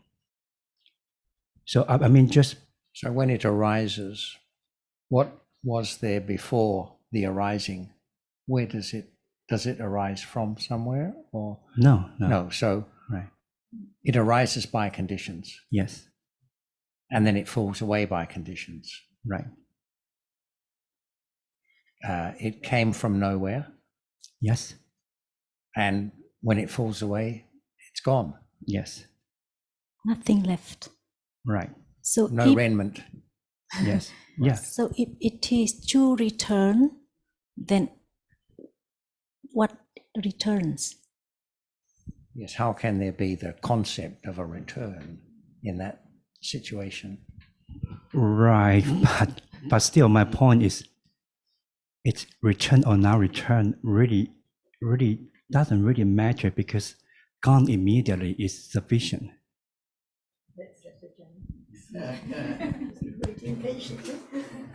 Speaker 7: So I mean, just
Speaker 5: So, when it arises, what was there before the arising? Where does it arise from somewhere, or
Speaker 7: no.
Speaker 5: no? So,
Speaker 7: Right.
Speaker 5: it arises by conditions,
Speaker 7: Yes.
Speaker 5: and then it falls away by conditions.
Speaker 7: Right.
Speaker 5: It came from nowhere,
Speaker 7: Yes.
Speaker 5: and when it falls away, it's gone.
Speaker 7: Yes.
Speaker 6: Nothing left.
Speaker 7: Right.
Speaker 6: So
Speaker 5: No
Speaker 6: if,
Speaker 5: remnant.
Speaker 7: Yes. Yes.
Speaker 6: so if it is to return, then what returns?
Speaker 5: Yes. How can there be the concept of a return in that situation?
Speaker 7: Right. But still, my point is, it's return or not return really doesn't really matter, because gone immediately is sufficient.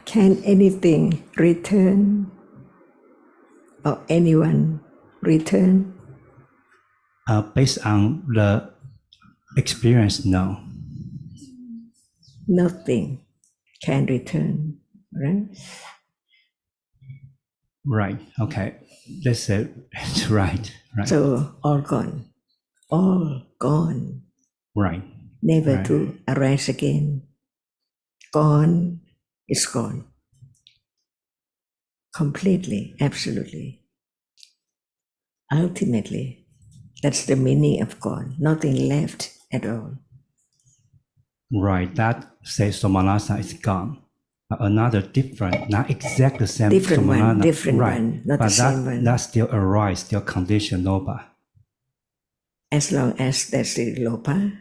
Speaker 4: Can anything return or anyone return?
Speaker 7: Based on the experience, no.
Speaker 4: Nothing can return, right?
Speaker 7: Right. Okay. That's it. It's right. Right.
Speaker 4: So all gone,
Speaker 7: Right.
Speaker 4: never
Speaker 7: Right.
Speaker 4: to arise again. Gone is gone. Completely, absolutely. Ultimately, that's the meaning of gone. Nothing left at all.
Speaker 7: Right. That says Somanasa is gone. Another different, not exact the same
Speaker 4: Different one,
Speaker 7: Somanana.
Speaker 4: different
Speaker 7: right.
Speaker 4: one, not
Speaker 7: but
Speaker 4: the same one.
Speaker 7: that still arise, still condition loba.
Speaker 4: As long as there's the lopa,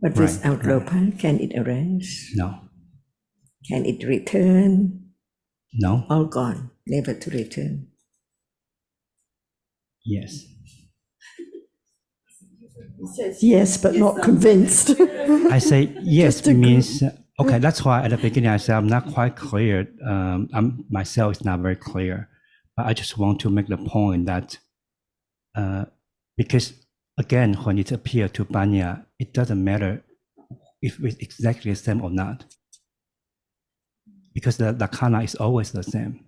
Speaker 4: but
Speaker 7: Right,
Speaker 4: without
Speaker 7: right.
Speaker 4: lopa, can it arise?
Speaker 7: No.
Speaker 4: Can it return?
Speaker 7: No.
Speaker 4: All gone, never to return.
Speaker 7: Yes.
Speaker 1: Yes, but not convinced.
Speaker 7: I say yes
Speaker 1: Just a
Speaker 7: means okay. That's why at the beginning I said I'm not quite clear. I'm myself is not very clear, but I just want to make the point that because again, when it appears to Banya, it doesn't matter if it's exactly the same or not, because the lakkhana is always the same.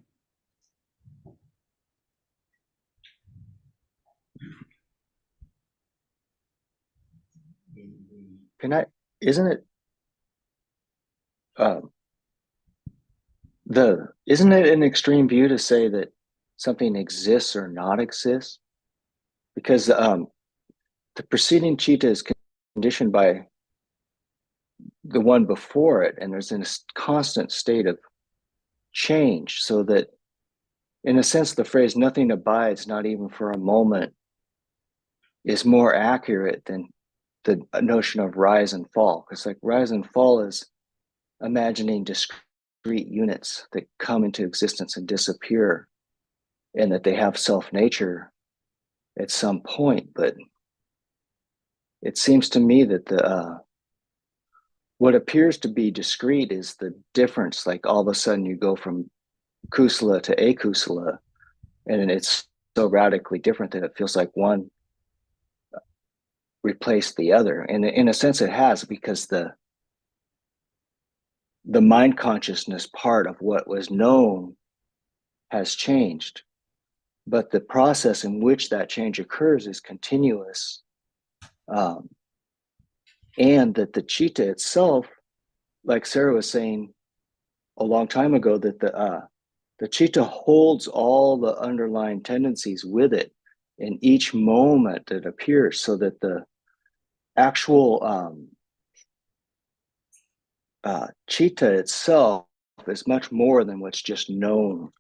Speaker 8: Isn't it isn't it an extreme view to say that something exists or not exists? Because the preceding citta is conditioned by the one before it, and there's a constant state of change, so that in a sense the phrase nothing abides, not even for a moment, is more accurate than the notion of rise and fall. Because like rise and fall is imagining discrete units that come into existence and disappear, and that they have self-nature at some point. But it seems to me that the what appears to be discrete is the difference. Like all of a sudden you go from kusala to akusala, and it's so radically different that it feels like one replaced the other. And in a sense it has, because the mind consciousness part of what was known has changed, but the process in which that change occurs is continuous, and that the citta itself, like Sarah was saying a long time ago, that the citta holds all the underlying tendencies with it in each moment that appears, so that the actual citta itself is much more than what's just known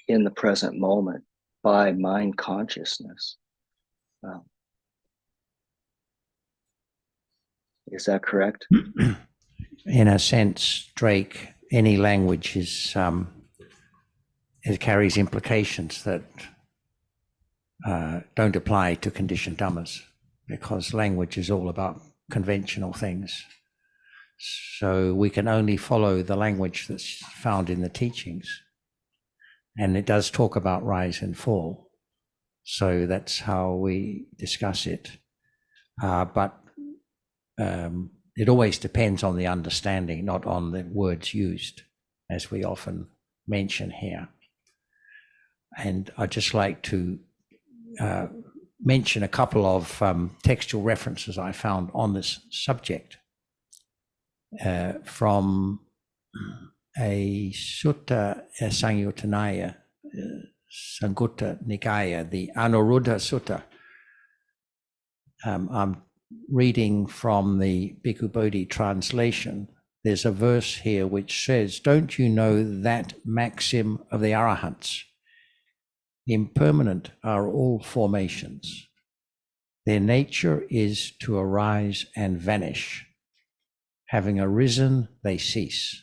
Speaker 8: in the present moment by mind consciousness. Is that correct?
Speaker 5: In a sense, Drake, any language is it carries implications that don't apply to conditioned dhammas, because language is all about conventional things. So we can only follow the language that's found in the teachings. And it does talk about rise and fall. So that's how we discuss it. But it always depends on the understanding, not on the words used, as we often mention here. And I'd just like to mention a couple of textual references I found on this subject from a Sutta Sangyutanaya, Sangutta Nikaya, the Anuruddha Sutta. I'm reading from the Bhikkhu Bodhi translation. There's a verse here which says, "Don't you know that maxim of the Arahants? Impermanent are all formations. Their nature is to arise and vanish. Having arisen, they cease.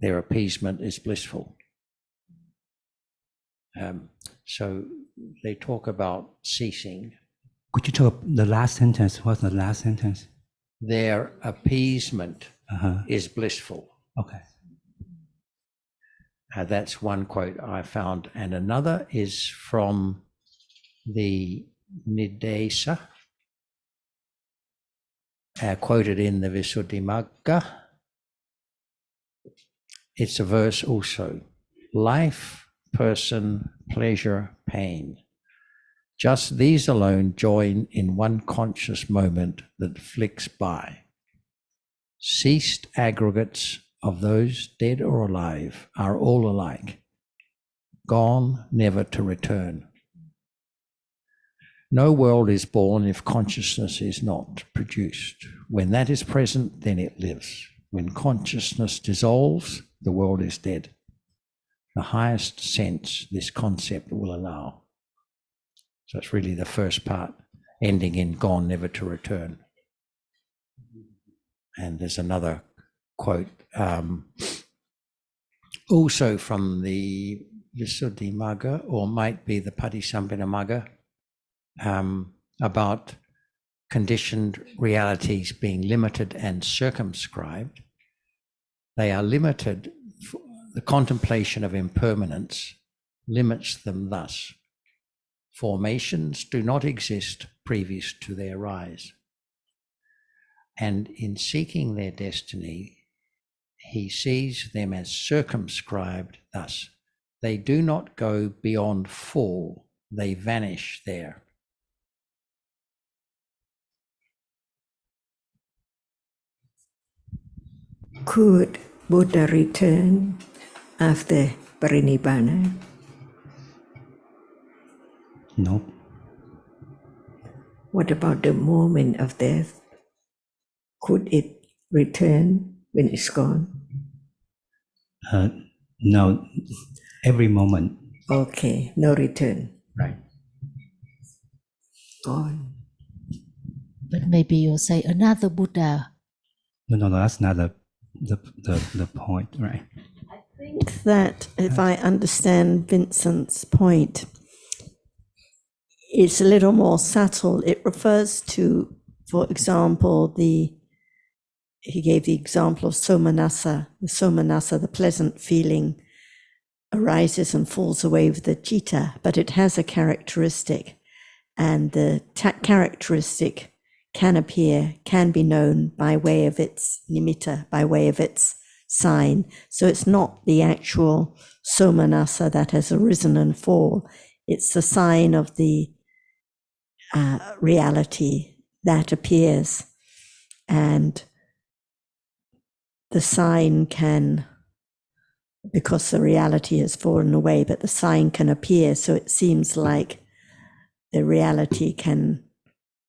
Speaker 5: Their appeasement is blissful." So they talk about ceasing.
Speaker 7: Could you talk the last sentence? What's the last sentence?
Speaker 5: Their appeasement is blissful.
Speaker 7: Okay.
Speaker 5: That's one quote I found. And another is from the Nidesa, quoted in the Visuddhimagga. It's a verse also. Life, person, pleasure, pain. Just these alone join in one conscious moment that flicks by. Ceased aggregates of those dead or alive are all alike, gone never to return. No world is born if consciousness is not produced. When that is present, then it lives. When consciousness dissolves, the world is dead. The highest sense this concept will allow. So it's really the first part, ending in gone never to return. And there's another quote also from the Visuddhimagga, or might be the Patisambhidamagga, about conditioned realities being limited and circumscribed. They are limited. The contemplation of impermanence limits them thus. Formations do not exist previous to their rise. And in seeking their destiny, he sees them as circumscribed thus. They do not go beyond fall, they vanish there.
Speaker 4: Could Buddha return after Parinibbana?
Speaker 7: No.
Speaker 4: What about the moment of death? Could it return when it's gone?
Speaker 7: No. Every moment.
Speaker 4: Okay, no return.
Speaker 7: Right.
Speaker 4: Gone.
Speaker 6: But maybe you'll say another Buddha.
Speaker 7: No, that's not the point, right?
Speaker 3: I think that if I understand Vincent's point, it's a little more subtle. It refers to, for example, he gave the example of somanassa, the pleasant feeling arises and falls away with the citta, but it has a characteristic, and the characteristic can appear, can be known by way of its nimitta, by way of its sign. So it's not the actual somanassa that has arisen and fall. It's the sign of the reality that appears, and the sign can, because the reality has fallen away, but the sign can appear. So it seems like the reality can,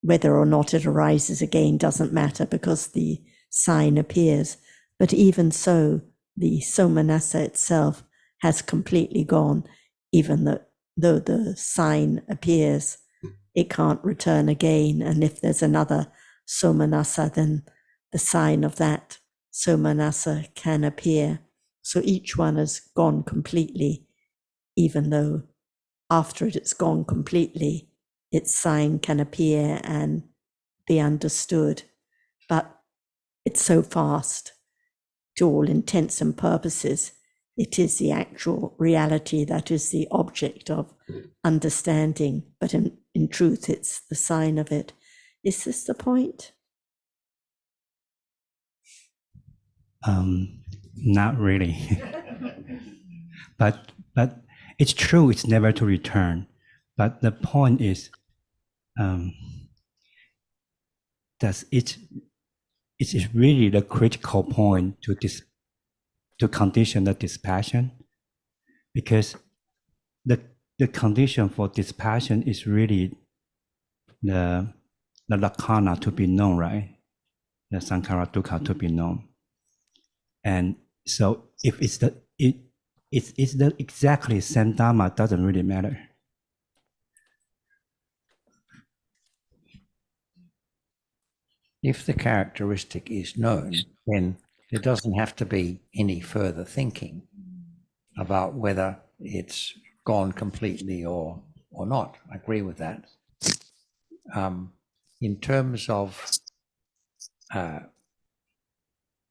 Speaker 3: whether or not it arises again doesn't matter because the sign appears. But even so, the somanassa itself has completely gone, even though the sign appears, it can't return again. And if there's another somanassa, then the sign of that somanassa can appear. So each one has gone completely, even though after it's gone completely, its sign can appear and be understood. But it's so fast, to all intents and purposes, it is the actual reality that is the object of understanding. But in truth, it's the sign of it. Is this the point?
Speaker 7: Not really. but it's true, it's never to return. But the point is, does it is really the critical point to condition the dispassion, because the condition for dispassion is really the lakkhana to be known, right? The sankhara dukkha to be known. And so if it's the exactly same Dhamma, doesn't really matter.
Speaker 5: If the characteristic is known, then there doesn't have to be any further thinking about whether it's gone completely or not. I agree with that. In terms of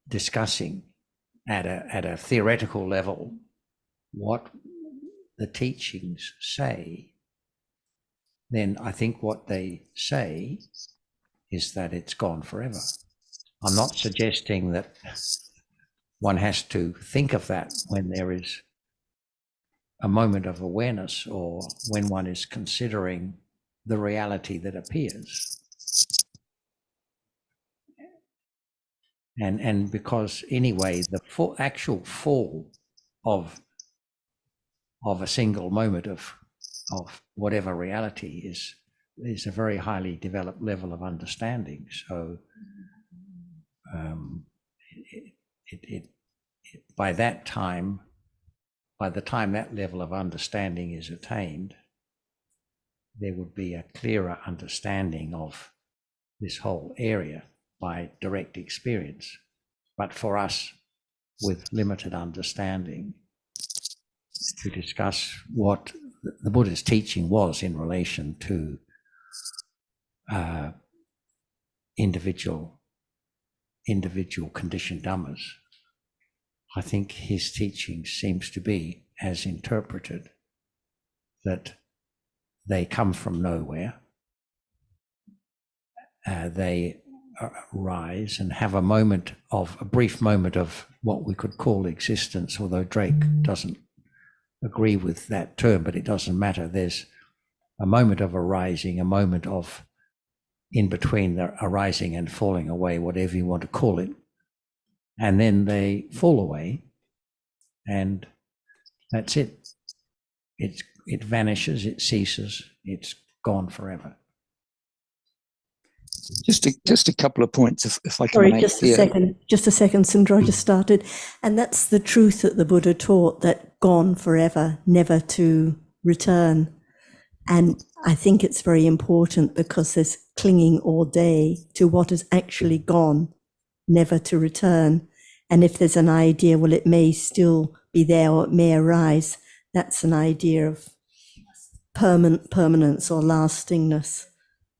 Speaker 5: discussing at a theoretical level what the teachings say, then I think what they say is that it's gone forever. I'm not suggesting that one has to think of that when there is a moment of awareness or when one is considering the reality that appears. And because anyway, the actual fall of a single moment of whatever reality is a very highly developed level of understanding. So by the time that level of understanding is attained, there would be a clearer understanding of this whole area by direct experience. But for us with limited understanding, to discuss what the Buddha's teaching was in relation to individual conditioned dhammas, I think his teaching seems to be, as interpreted, that they come from nowhere. They rise and have a brief moment of what we could call existence, although Drake doesn't agree with that term, but it doesn't matter. There's a moment of arising, a moment of in between the arising and falling away, whatever you want to call it. And then they fall away, and that's it. It vanishes, it ceases, it's gone forever.
Speaker 9: Just a couple of points, if I can
Speaker 3: Sorry,
Speaker 9: make
Speaker 3: just a second, Sundra just started. And that's the truth that the Buddha taught, that gone forever, never to return. And I think it's very important because there's clinging all day to what has actually gone, never to return. And if there's an idea, well, it may still be there or it may arise, that's an idea of permanence or lastingness.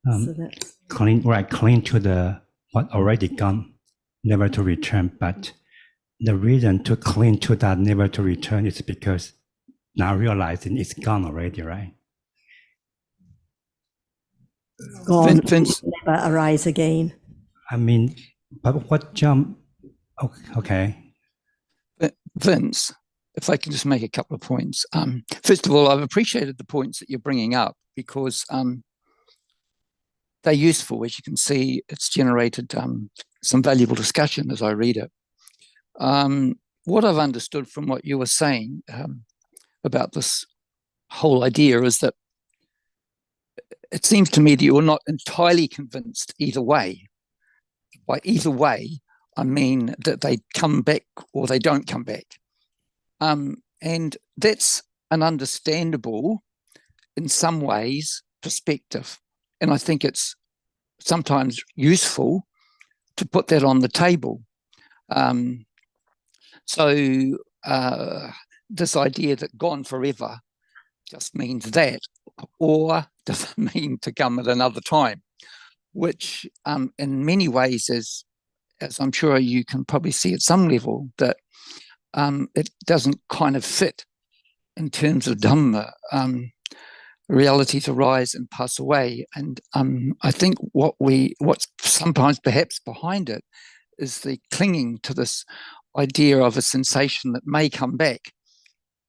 Speaker 3: So that's
Speaker 7: Cling to what already gone, never to return. But the reason to cling to that never to return is because now realizing it's gone already, right?
Speaker 3: Gone,
Speaker 9: Vince,
Speaker 3: never arise again.
Speaker 7: I mean, but what jump? Okay.
Speaker 9: Vince, if I can just make a couple of points. First of all, I've appreciated the points that you're bringing up because they're useful. As you can see, it's generated some valuable discussion as I read it. What I've understood from what you were saying about this whole idea is that it seems to me that you're not entirely convinced either way. By either way, I mean that they come back or they don't come back. And that's an understandable, in some ways, perspective. And I think it's sometimes useful to put that on the table. So this idea that gone forever just means that, or does it mean to come at another time, which in many ways, as I'm sure you can probably see at some level, that it doesn't kind of fit in terms of Dhamma. Realities arise and pass away. And I think what's sometimes perhaps behind it is the clinging to this idea of a sensation that may come back.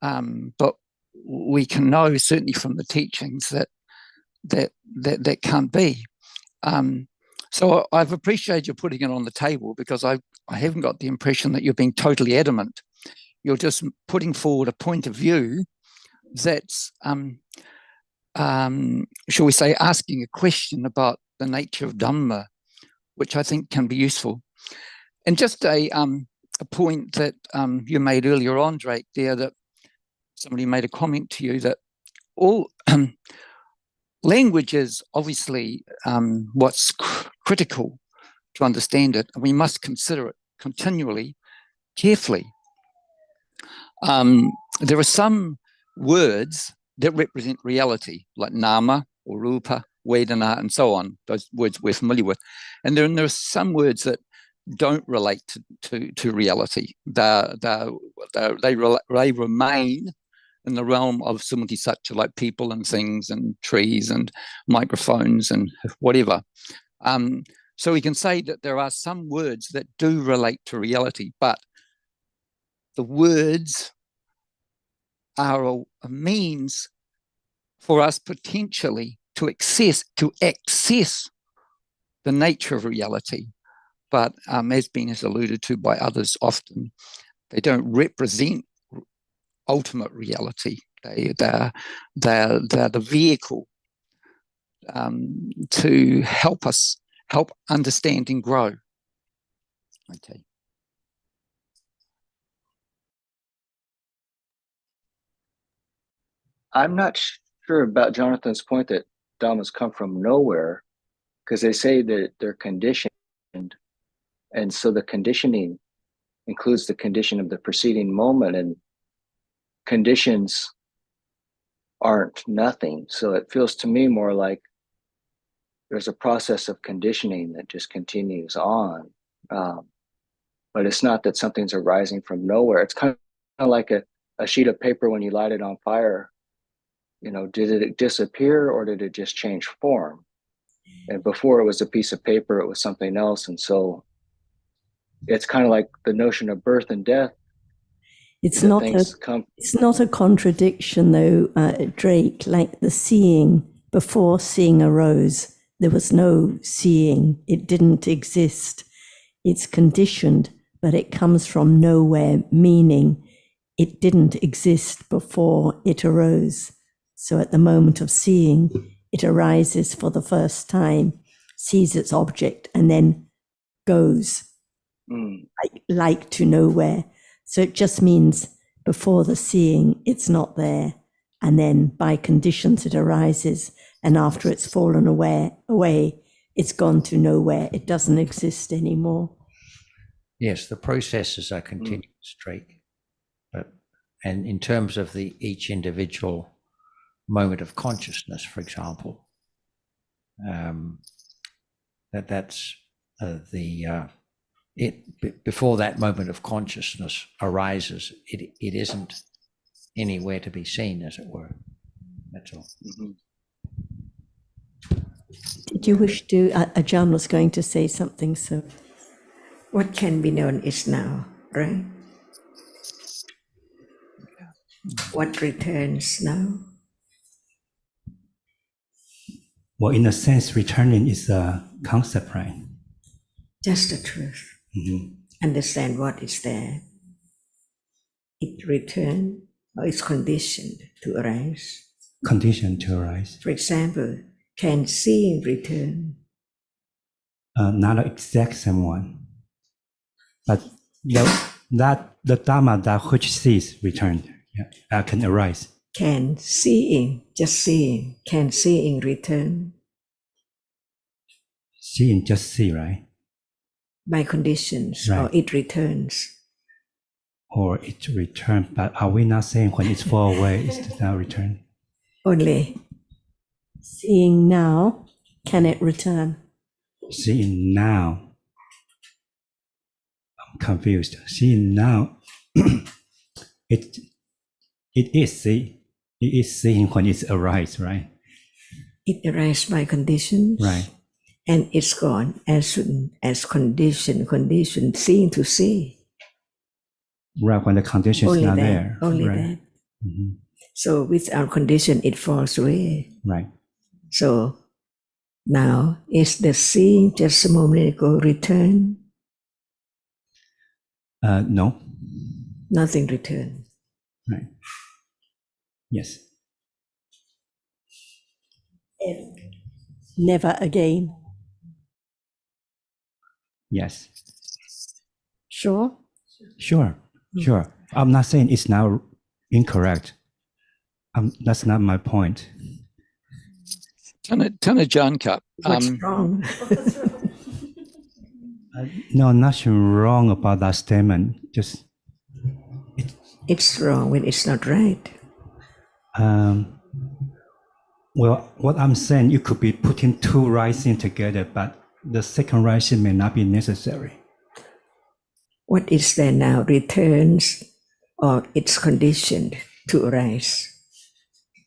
Speaker 9: But we can know certainly from the teachings that can't be. So I've appreciated you putting it on the table because I haven't got the impression that you're being totally adamant. You're just putting forward a point of view that's, shall we say, asking a question about the nature of Dhamma, which I think can be useful. And just a point that you made earlier on, Drake, there, that somebody made a comment to you that all language is obviously what's critical to understand it, and we must consider it continually, carefully. There are some words that represent reality, like nama or rupa, vedana, and so on. Those words we're familiar with. And then there are some words that don't relate to reality. They remain in the realm of samadhi satya, like people and things and trees and microphones and whatever. So we can say that there are some words that do relate to reality, but the words are a means for us potentially to access the nature of reality. But as been alluded to by others often, they don't represent ultimate reality. They're the vehicle to help understand and grow. Okay.
Speaker 8: I'm not sure about Jonathan's point that Dhammas come from nowhere, because they say that they're conditioned. And so the conditioning includes the condition of the preceding moment, and conditions aren't nothing. So it feels to me more like there's a process of conditioning that just continues on. But it's not that something's arising from nowhere. It's kind of like a sheet of paper when you light it on fire. You know, did it disappear or did it just change form? And before it was a piece of paper, it was something else. And so it's kind of like the notion of birth and death.
Speaker 3: It's not a contradiction, though, Drake. Like the seeing, before seeing arose, there was no seeing. It didn't exist. It's conditioned, but it comes from nowhere, meaning it didn't exist before it arose. So at the moment of seeing, it arises for the first time, sees its object, and then goes like to nowhere. So it just means before the seeing, it's not there. And then by conditions, it arises. And after it's fallen away, it's gone to nowhere. It doesn't exist anymore.
Speaker 5: Yes, the processes are continuous, Drake. And in terms of each individual moment of consciousness, for example, before that moment of consciousness arises, it isn't anywhere to be seen, as it were. That's all.
Speaker 8: Mhm.
Speaker 3: Did you wish to? Ajahn was going to say something, so.
Speaker 4: What can be known is now, right? What returns now?
Speaker 7: Well, in a sense, returning is a concept, right?
Speaker 4: Just the truth.
Speaker 7: Mhm.
Speaker 4: Understand what is there. It return or is conditioned to arise.
Speaker 7: Condition to arise.
Speaker 4: For example, can seeing return?
Speaker 7: Not the exact same one, but the Dhamma that which sees returned can arise.
Speaker 4: Can seeing, just seeing, can seeing return?
Speaker 7: Seeing just see, right?
Speaker 4: By conditions,
Speaker 7: Right.
Speaker 4: or it returns?
Speaker 7: Or it return, but are we not saying when it's far away, it does not return?
Speaker 4: Only
Speaker 3: Seeing now, can it return?
Speaker 7: Seeing now, I'm confused. Seeing now, it is see, it is seeing when it's arise, right?
Speaker 4: it arises by conditions.
Speaker 7: Right.
Speaker 4: And it's gone as soon as condition, seeing to see.
Speaker 7: Right, when the condition is
Speaker 4: Only
Speaker 7: not
Speaker 4: that,
Speaker 7: there.
Speaker 4: only
Speaker 7: right.
Speaker 4: that.
Speaker 7: Mhm.
Speaker 4: So without condition, it falls away.
Speaker 7: Right.
Speaker 4: So now is the seeing just a moment ago return?
Speaker 7: No.
Speaker 4: Nothing return.
Speaker 7: Right. Yes.
Speaker 3: Never again.
Speaker 7: Yes.
Speaker 3: Sure?
Speaker 7: Sure. Sure. I'm not saying it's now incorrect. That's not my point.
Speaker 9: Tana Janka,
Speaker 4: What's wrong?
Speaker 7: No, nothing wrong about that statement. Just
Speaker 4: It's wrong when it's not right.
Speaker 7: well, what I'm saying, you could be putting two rising together, but the second rising may not be necessary.
Speaker 4: What is there now returns or it's conditioned to arise?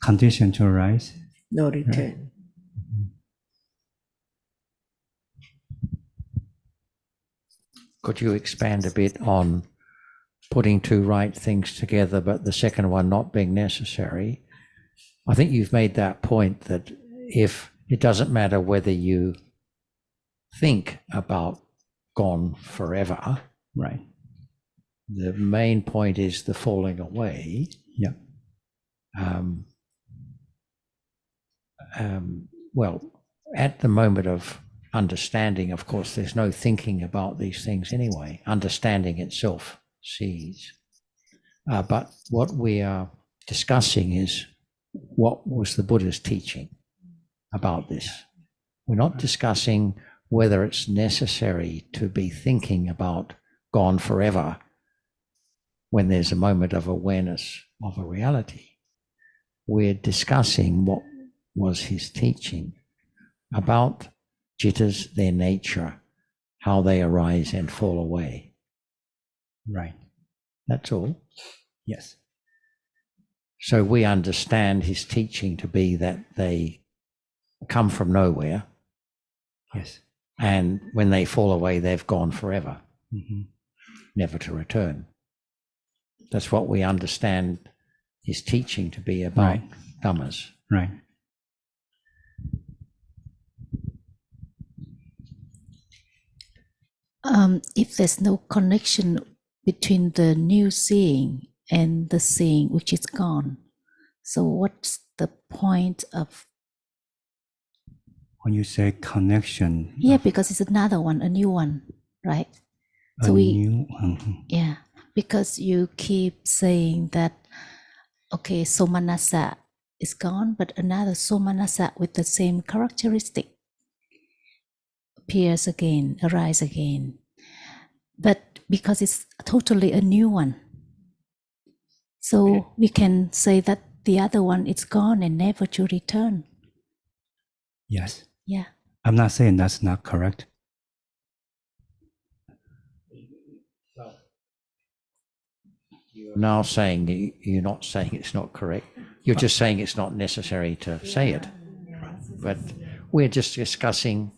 Speaker 7: Condition to arise.
Speaker 4: No return.
Speaker 5: Could you expand a bit on putting two right things together, but the second one not being necessary? I think you've made that point that if it doesn't matter whether you think about gone forever,
Speaker 7: Right.
Speaker 5: the main point is the falling away.
Speaker 7: Yeah.
Speaker 5: Well, at the moment of understanding, of course, there's no thinking about these things anyway. Understanding itself sees. But what we are discussing is what was the Buddha's teaching about this. We're not discussing whether it's necessary to be thinking about gone forever when there's a moment of awareness of a reality. We're discussing what was his teaching about jittas, their nature, how they arise and fall away.
Speaker 7: Right.
Speaker 5: That's all.
Speaker 7: Yes.
Speaker 5: So we understand his teaching to be that they come from nowhere,
Speaker 7: Yes.
Speaker 5: and when they fall away, they've gone forever, never to return. That's what we understand his teaching to be about.
Speaker 7: Right.
Speaker 5: Dhammas.
Speaker 7: Right.
Speaker 6: If there's no connection between the new seeing and the seeing which is gone, so what's the point of?
Speaker 7: When you say connection.
Speaker 6: Yeah, because it's another one, a new one, right? Yeah, because you keep saying that, okay, somanasa is gone, but another somanasa with the same characteristic appears again, arise again. But because it's totally a new one, so we can say that the other one is gone and never to return.
Speaker 7: Yes.
Speaker 6: Yeah.
Speaker 7: I'm not saying that's not correct.
Speaker 5: You're now saying you're not saying it's not correct. You're just saying it's not necessary to say it. But we're just discussing,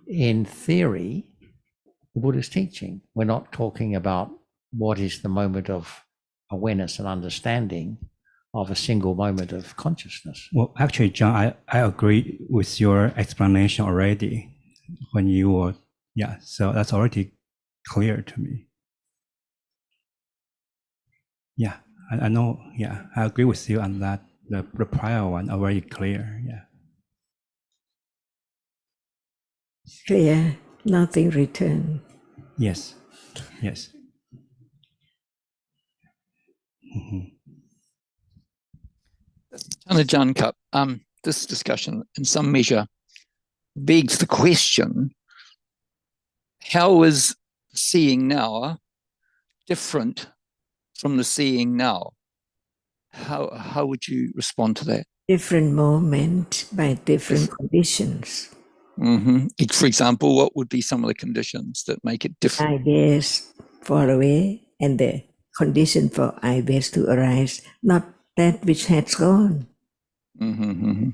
Speaker 5: in theory, the Buddha's teaching. We're not talking about what is the moment of awareness and understanding of a single moment of consciousness.
Speaker 7: Well, actually, John, I agree with your explanation already when you were, yeah, so that's already clear to me. Yeah, I know, yeah, I agree with you on that. The prior one are very clear, yeah.
Speaker 4: Clear, nothing return.
Speaker 7: Yes, yes. Mhm.
Speaker 9: John Cup, this discussion in some measure begs the question, how is seeing now different from the seeing now? How would you respond to that?
Speaker 4: Different moment by different conditions.
Speaker 9: For example, what would be some of the conditions that make it different?
Speaker 4: Ideas fall away and the condition for ideas to arise, not that which has gone.
Speaker 3: A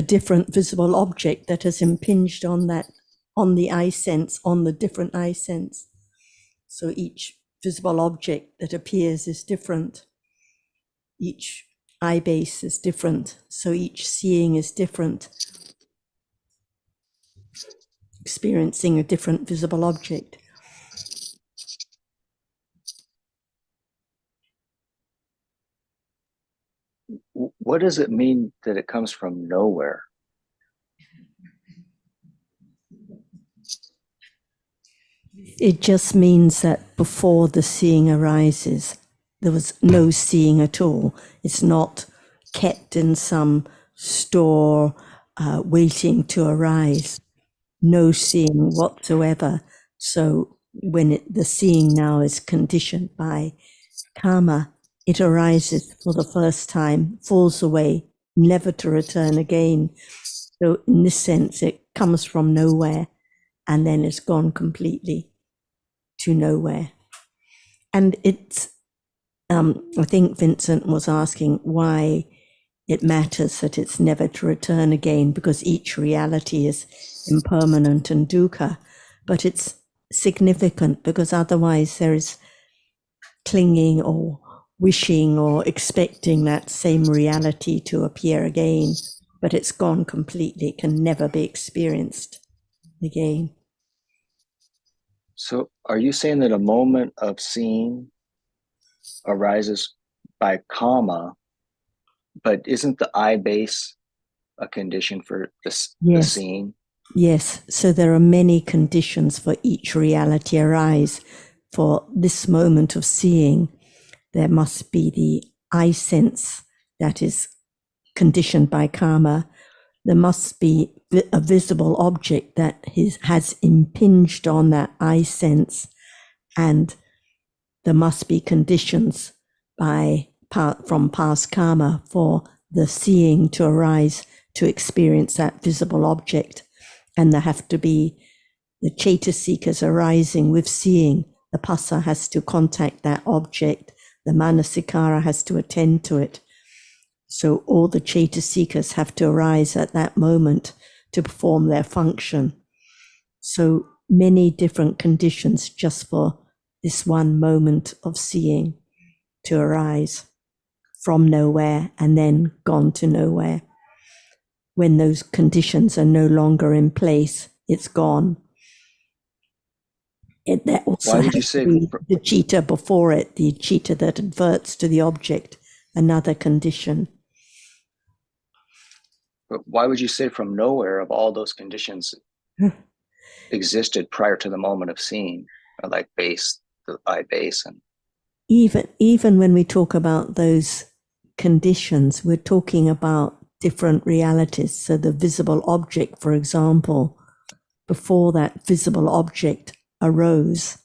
Speaker 3: different visible object that has impinged on the eye sense, on the different eye sense. So each visible object that appears is different. Each eye base is different. So each seeing is different. Experiencing a different visible object.
Speaker 8: What does it mean that it comes from nowhere?
Speaker 3: It just means that before the seeing arises, there was no seeing at all. It's not kept in some store waiting to arise. No seeing whatsoever. So when the seeing now is conditioned by karma, it arises for the first time, falls away, never to return again. So in this sense, it comes from nowhere and then it's gone completely to nowhere. And it's, I think Vincent was asking why it matters that it's never to return again, because each reality is impermanent and dukkha. But it's significant because otherwise there is clinging or wishing or expecting that same reality to appear again, but it's gone completely, it can never be experienced again.
Speaker 8: So are you saying that a moment of seeing arises by karma, but isn't the eye base a condition for the seeing?
Speaker 3: Yes, so there are many conditions for each reality arise. For this moment of seeing, there must be the eye sense that is conditioned by karma. There must be a visible object that has impinged on that eye sense, and there must be conditions from past karma for the seeing to arise to experience that visible object. And there have to be the cetasikas arising with seeing. The passa has to contact that object. The manasikara has to attend to it. So all the cetasikas have to arise at that moment to perform their function. So many different conditions just for this one moment of seeing to arise from nowhere and then gone to nowhere. When those conditions are no longer in place, it's gone. That also has to be the citta before it, the citta that adverts to the object, another condition.
Speaker 8: But why would you say from nowhere of all those conditions existed prior to the moment of seeing, like base, the eye base? And
Speaker 3: even when we talk about those conditions, we're talking about different realities. So the visible object, for example, before that visible object arose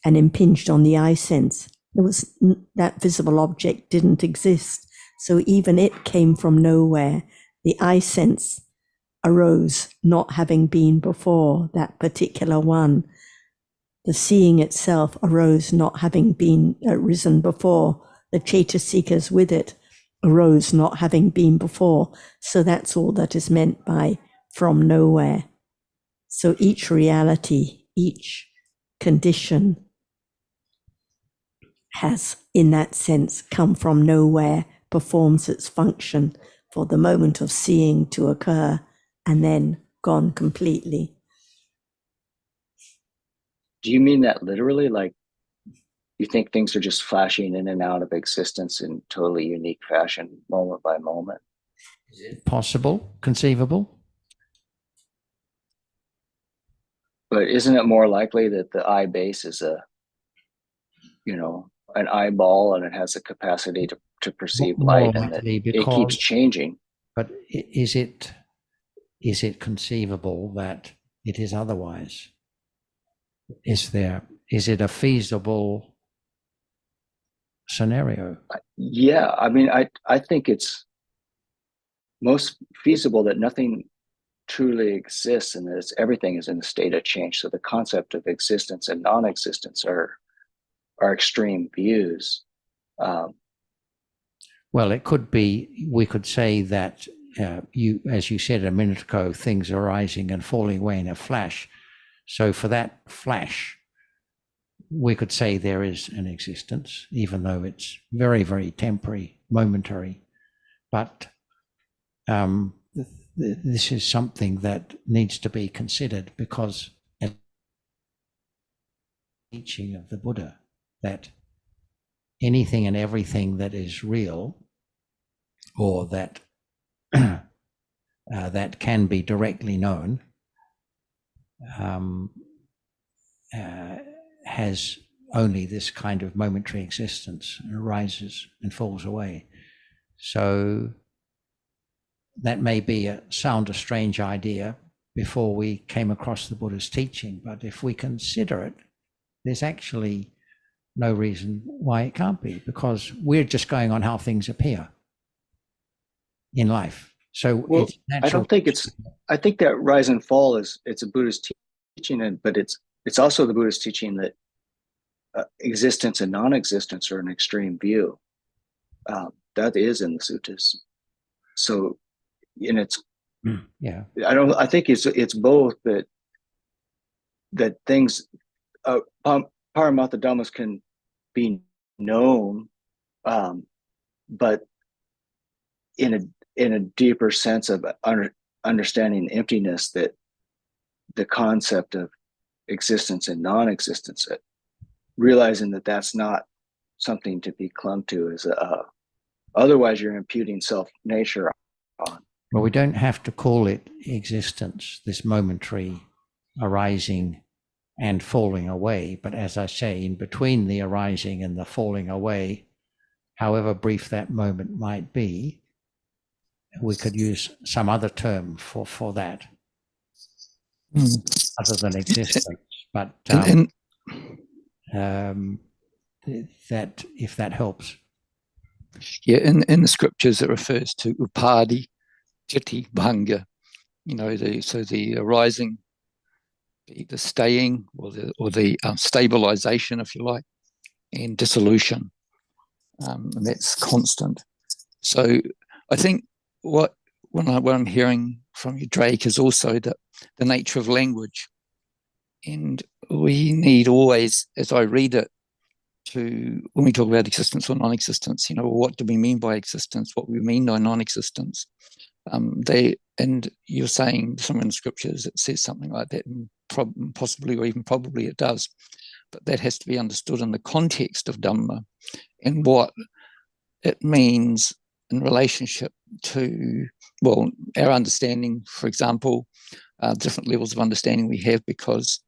Speaker 3: and impinged on the eye sense, that visible object didn't exist. So even it came from nowhere. The eye sense arose, not having been before that particular one. The seeing itself arose not having been arisen before. The Chaitasikas with it arose not having been before. So that's all that is meant by from nowhere. So each reality, each condition has, in that sense, come from nowhere, performs its function for the moment of seeing to occur, and then gone completely.
Speaker 8: Do you mean that literally? Like, you think things are just flashing in and out of existence in totally unique fashion, moment by moment?
Speaker 5: Is it possible, conceivable?
Speaker 8: But isn't it more likely that the eye base is an eyeball, and it has the capacity to perceive
Speaker 5: More
Speaker 8: light, and that
Speaker 5: likely
Speaker 8: it keeps
Speaker 5: because,
Speaker 8: changing?
Speaker 5: but is it conceivable that it is otherwise? Is it a feasible scenario?
Speaker 8: Yeah, I mean, I think it's most feasible that nothing truly exists and that everything is in a state of change. So the concept of existence and non-existence are extreme views.
Speaker 5: Well, it could be, we could say that as you said a minute ago, things arising and falling away in a flash. So for that flash, we could say there is an existence, even though it's very, very temporary, momentary. But this is something that needs to be considered, because as teaching of the Buddha, that anything and everything that is real, or that that can be directly known, has only this kind of momentary existence, arises and falls away. So that may sound a strange idea before we came across the Buddha's teaching, but if we consider it, there's actually no reason why it can't be, because we're just going on how things appear in life. So
Speaker 8: well,
Speaker 5: it's natural.
Speaker 8: I think that rise and fall it's a Buddhist teaching, but it's also the Buddhist teaching that existence and non-existence are an extreme view. That is in the suttas. So, and it's I think it's both that things Paramatha Dhammas can be known, but in a deeper sense of understanding emptiness, that the concept of existence and non-existence, realizing that that's not something to be clung to, is otherwise you're imputing self-nature on.
Speaker 5: Well, we don't have to call it existence, this momentary arising and falling away. But as I say, in between the arising and the falling away, however brief that moment might be, we could use some other term for that, other than existence. But that, if that helps.
Speaker 9: Yeah, in the scriptures it refers to upadi, jiti, bhanga, the arising, the staying, or the stabilization, if you like, and dissolution, and that's constant. So I think what I'm hearing from you, Drake, is also the nature of language, and we need always, as I read it, when we talk about existence or non-existence, what do we mean by existence? What we mean by non-existence? And you're saying somewhere in the scriptures it says something like that, and possibly or even probably it does, but that has to be understood in the context of Dhamma and what it means in relationship to, our understanding, for example, different levels of understanding we have, because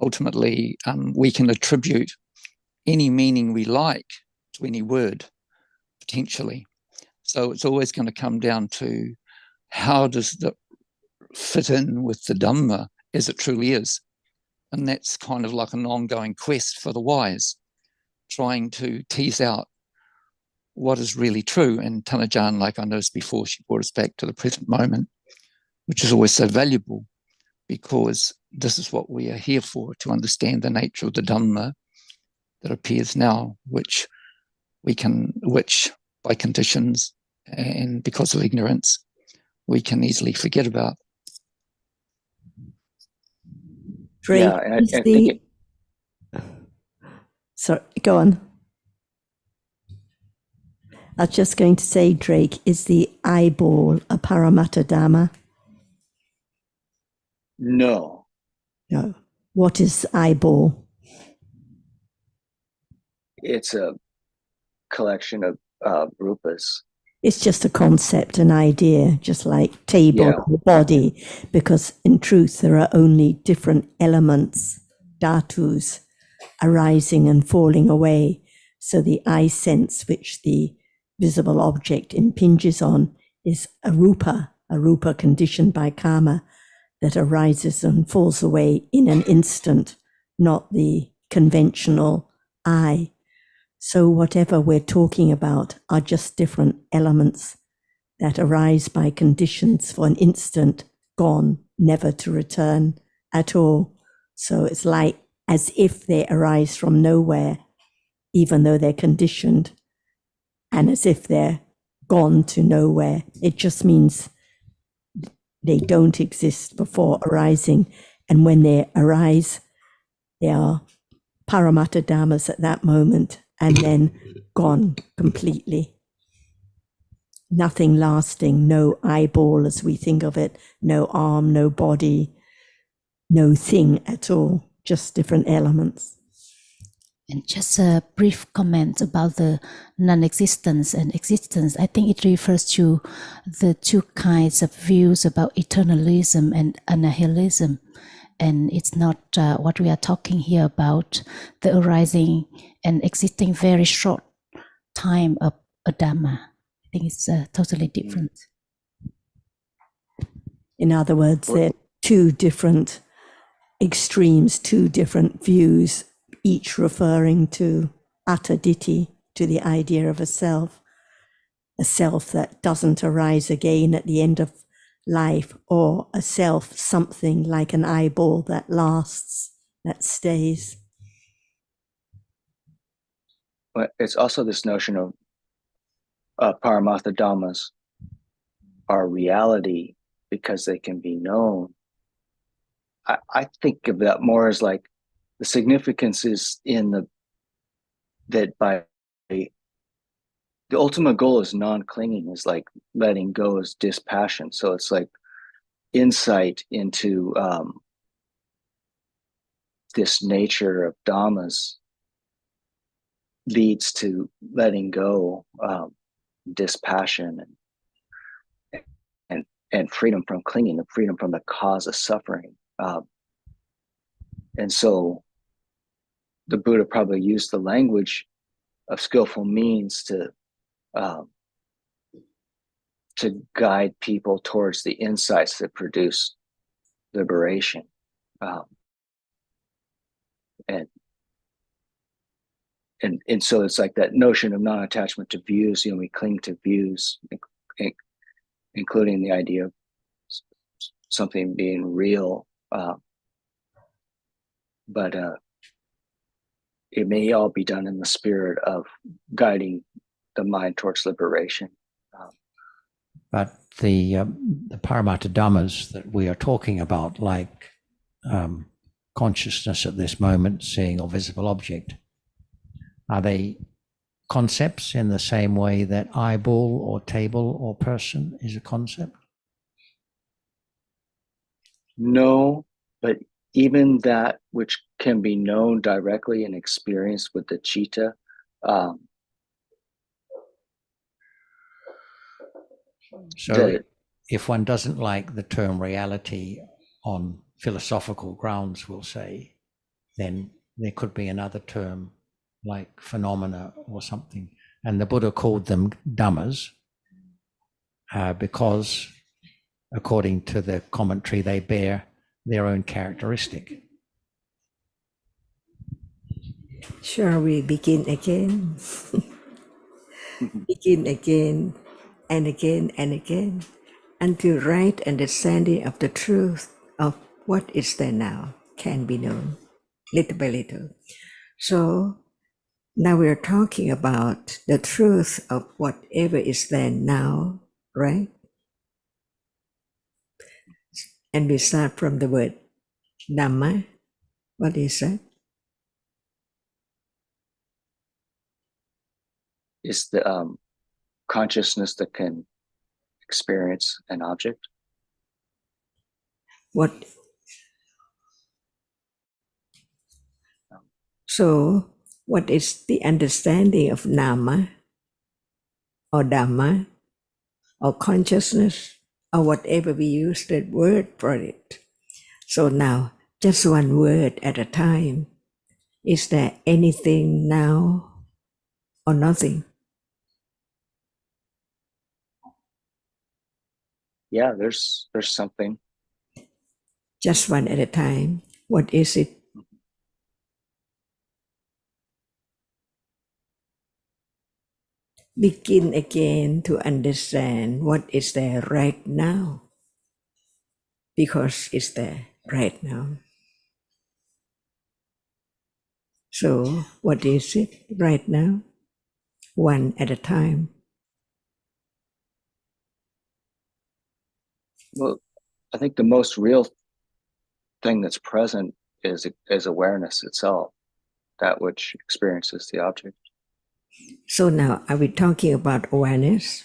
Speaker 9: ultimately we can attribute any meaning we like to any word, potentially. So it's always going to come down to how does that fit in with the Dhamma as it truly is. And that's kind of like an ongoing quest for the wise, trying to tease out what is really true. And Tanajan, like I noticed before, she brought us back to the present moment, which is always so valuable, because this is what we are here for, to understand the nature of the Dhamma that appears now, which by conditions and because of ignorance, we can easily forget about.
Speaker 3: Drake,
Speaker 8: Yeah, and
Speaker 3: is
Speaker 8: I think it,
Speaker 3: sorry, go on. I was just going to say, Drake, is the eyeball a Paramatta Dhamma?
Speaker 8: no,
Speaker 3: No. What is eyeball?
Speaker 8: it's a collection of rupas.
Speaker 3: It's just a concept, an idea, just like table
Speaker 8: Yeah.
Speaker 3: or body, because in truth there are only different elements, dhatus, arising and falling away. So the eye sense which the visible object impinges on is a rupa conditioned by karma that arises and falls away in an instant, not the conventional I. So whatever we're talking about are just different elements that arise by conditions for an instant, gone, never to return at all. So it's like as if they arise from nowhere, even though they're conditioned, and as if they're gone to nowhere. It just means they don't exist before arising. And when they arise, they are Paramatta Dhammas at that moment and then gone completely. Nothing lasting, no eyeball as we think of it, no arm, no body, no thing at all, just different elements.
Speaker 6: And just a brief comment about the non-existence and existence. I think it refers to the two kinds of views about eternalism and annihilism. And it's not what we are talking here about, the arising and existing very short time of a Dhamma. I think it's totally different.
Speaker 3: In other words, they're two different extremes, two different views, each referring to atta ditti, to the idea of a self that doesn't arise again at the end of life, or a self, something like an eyeball that lasts, that stays.
Speaker 8: But it's also this notion of Paramatha Dhammas are reality because they can be known. I think of that more as like the significance is in that by the ultimate goal is non-clinging, is like letting go, is dispassion. So it's like insight into this nature of dhammas leads to letting go, dispassion, and freedom from clinging, and freedom from the cause of suffering. And so the Buddha probably used the language of skillful means to guide people towards the insights that produce liberation. And so it's like that notion of non-attachment to views. We cling to views, including the idea of something being real, but it may all be done in the spirit of guiding the mind towards liberation.
Speaker 5: But the Paramatta Dhammas that we are talking about, like consciousness at this moment, seeing or visible object, are they concepts in the same way that eyeball or table or person is a concept?
Speaker 8: No, but even that which can be known directly and experienced with the citta,
Speaker 5: so if one doesn't like the term reality on philosophical grounds, we'll say, then there could be another term like phenomena or something. And the Buddha called them dhammas because, according to the commentary, they bear their own characteristic.
Speaker 4: Shall we begin again? Begin again and again and again until right understanding of the truth of what is there now can be known little by little. So now we're talking about the truth of whatever is there now, right? And we start from the word Dhamma. What is that?
Speaker 8: Is the consciousness that can experience an object.
Speaker 4: What? So, what is the understanding of Nama or Dhamma or consciousness or whatever we use that word for it? So now, just one word at a time. Is there anything now or nothing?
Speaker 8: Yeah, there's something.
Speaker 4: Just one at a time. What is it? Begin again to understand what is there right now, because it's there right now. So, what is it right now? One at a time.
Speaker 8: Well, I think the most real thing that's present is awareness itself, that which experiences the object.
Speaker 4: So now, are we talking about awareness?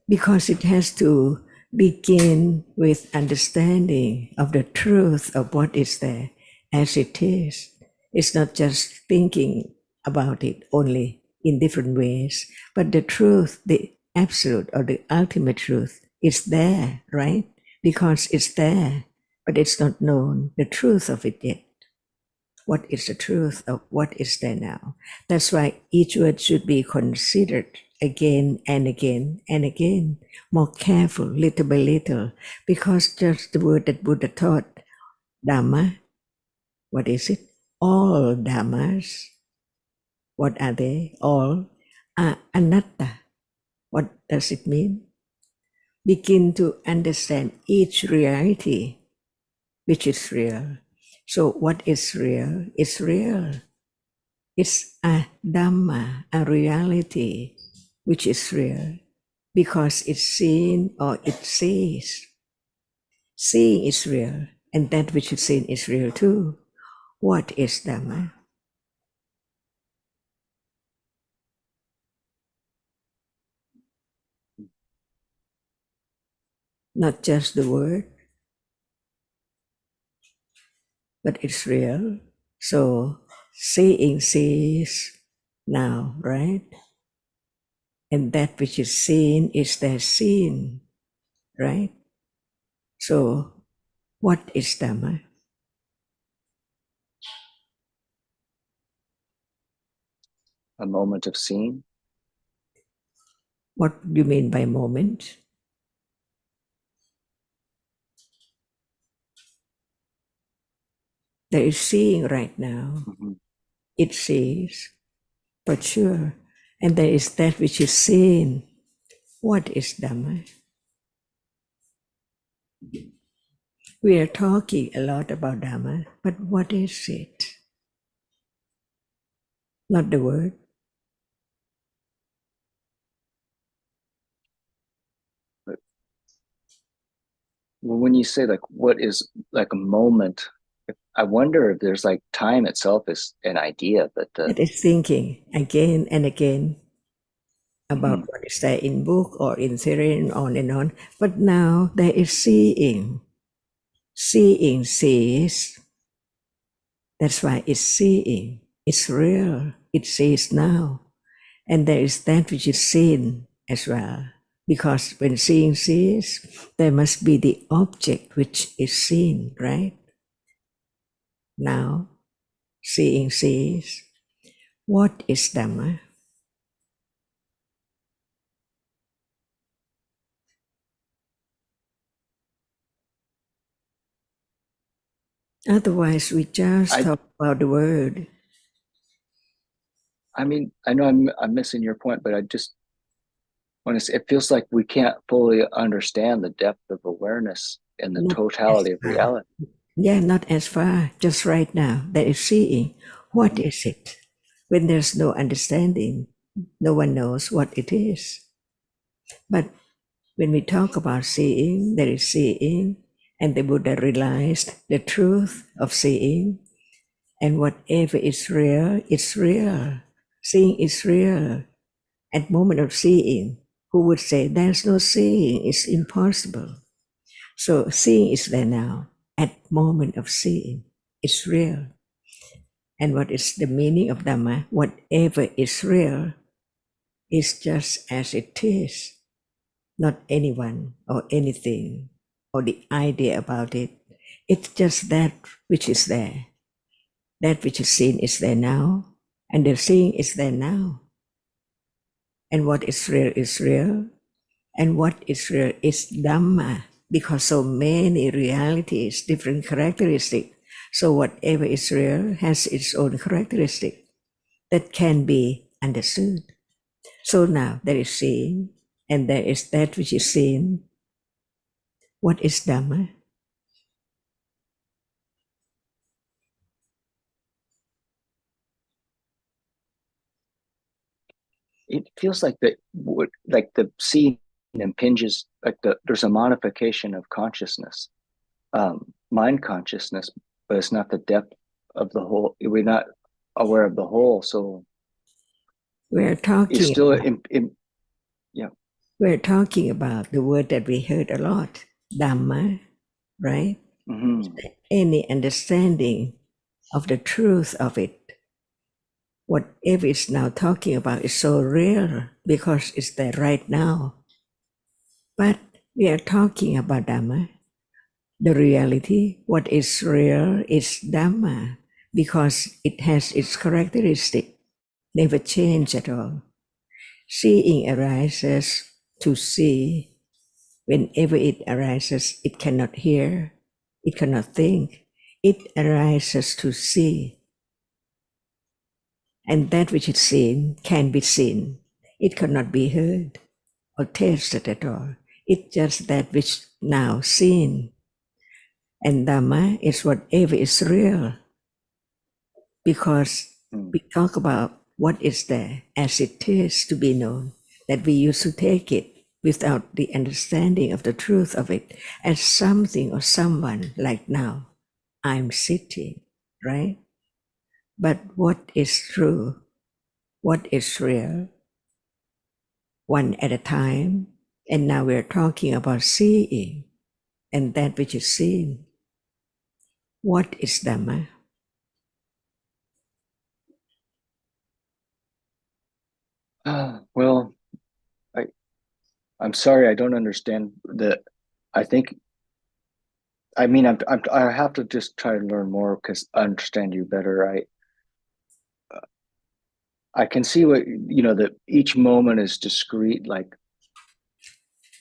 Speaker 4: Because it has to begin with understanding of the truth of what is there as it is. It's not just thinking about it only in different ways, but the truth, the absolute or the ultimate truth is there, right? Because it's there, but it's not known the truth of it yet. What is the truth of what is there now? That's why each word should be considered again and again and again, more careful, little by little, because just the word that Buddha taught, Dhamma, what is it? All Dhammas. What are they? All are anatta. What does it mean? Begin to understand each reality which is real. So what is real? It's real. It's a Dhamma, a reality which is real because it's seen or it sees. Seeing is real, and that which is seen is real too. What is Dhamma? Not just the word, but it's real. So seeing sees now, right? And that which is seen is there seen, right? So what is Dhamma?
Speaker 8: A moment of seeing.
Speaker 4: What do you mean by moment? There is seeing right now.
Speaker 8: Mm-hmm.
Speaker 4: It sees, for sure. And there is that which is seen. What is Dhamma? We are talking a lot about Dhamma, but what is it? Not the word.
Speaker 8: Well, when you say like what is like a moment, I wonder if there's like time itself is an idea, but
Speaker 4: That is thinking again and again about what is there in book or in theory and on and on. But now there is seeing. Seeing sees. That's why it's seeing. It's real. It sees now. And there is that which is seen as well. Because when seeing sees, there must be the object which is seen, right? Now, seeing sees. What is Dhamma? Otherwise, we just talk about the word.
Speaker 8: I mean, I know I'm missing your point, but I just when it feels like we can't fully understand the depth of awareness and the
Speaker 4: Not as
Speaker 8: totality of
Speaker 4: far.
Speaker 8: reality.
Speaker 4: Yeah, not as far. Just right now, that is seeing. What is it? When there's no understanding, no one knows what it is. But when we talk about seeing, there is seeing, and the Buddha realized the truth of seeing, and whatever is real, it's real. Seeing is real. At moment of seeing, who would say there's no seeing? It's impossible. So seeing is there now. At moment of seeing, it's real. And what is the meaning of Dhamma? Whatever is real is just as it is. Not anyone or anything or the idea about it. It's just that which is there. That which is seen is there now, and the seeing is there now. And what is real, and what is real is Dhamma, because so many realities, different characteristics. So whatever is real has its own characteristic that can be understood. So now there is seeing, and there is that which is seen. What is Dhamma?
Speaker 8: It feels like the seeing impinges, like there's a modification of consciousness, mind consciousness, but it's not the depth of the whole. We're not aware of the whole, so
Speaker 4: We're
Speaker 8: it's
Speaker 4: talking
Speaker 8: still
Speaker 4: about,
Speaker 8: yeah.
Speaker 4: we're talking about the word that we heard a lot, Dhamma, right?
Speaker 8: Mm-hmm.
Speaker 4: Any understanding of the truth of it. Whatever it's now talking about is so real because it's there right now. But we are talking about Dhamma. The reality, what is real is Dhamma because it has its characteristic, never change at all. Seeing arises to see. Whenever it arises, it cannot hear, it cannot think. It arises to see. And that which is seen can be seen. It cannot be heard or tasted at all. It's just that which now seen. And Dhamma is whatever is real. Because we talk about what is there as it is to be known, that we used to take it without the understanding of the truth of it as something or someone like now. I'm sitting, right? But what is true? What is real? One at a time. And now we're talking about seeing and that which is seen. What is Dhamma?
Speaker 8: Well, I'm sorry, I don't understand the. I think. I mean, I have to just try to learn more because I understand you better. I can see what that each moment is discrete, like,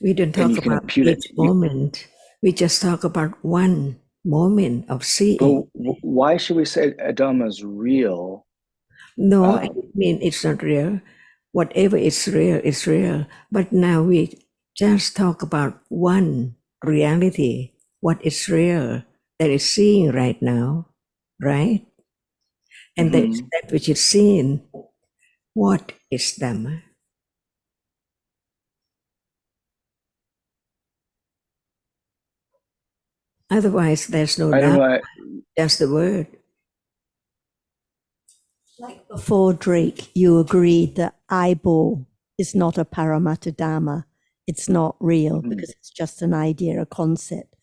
Speaker 4: We don't
Speaker 8: and
Speaker 4: talk
Speaker 8: you can
Speaker 4: about
Speaker 8: impute it.
Speaker 4: each moment. We just talk about one moment of seeing.
Speaker 8: But why should we say Adama is real?
Speaker 4: No, I mean it's not real. Whatever is real is real. But now we just talk about one reality, what is real, that is seeing right now, right? And there is that which is seen. What is Dhamma? Otherwise, there's no
Speaker 8: I don't
Speaker 4: Dhamma,
Speaker 8: know.
Speaker 4: just the word.
Speaker 3: Like before, Drake, you agreed that eyeball is not a Paramatta Dhamma. It's not real because it's just an idea, a concept.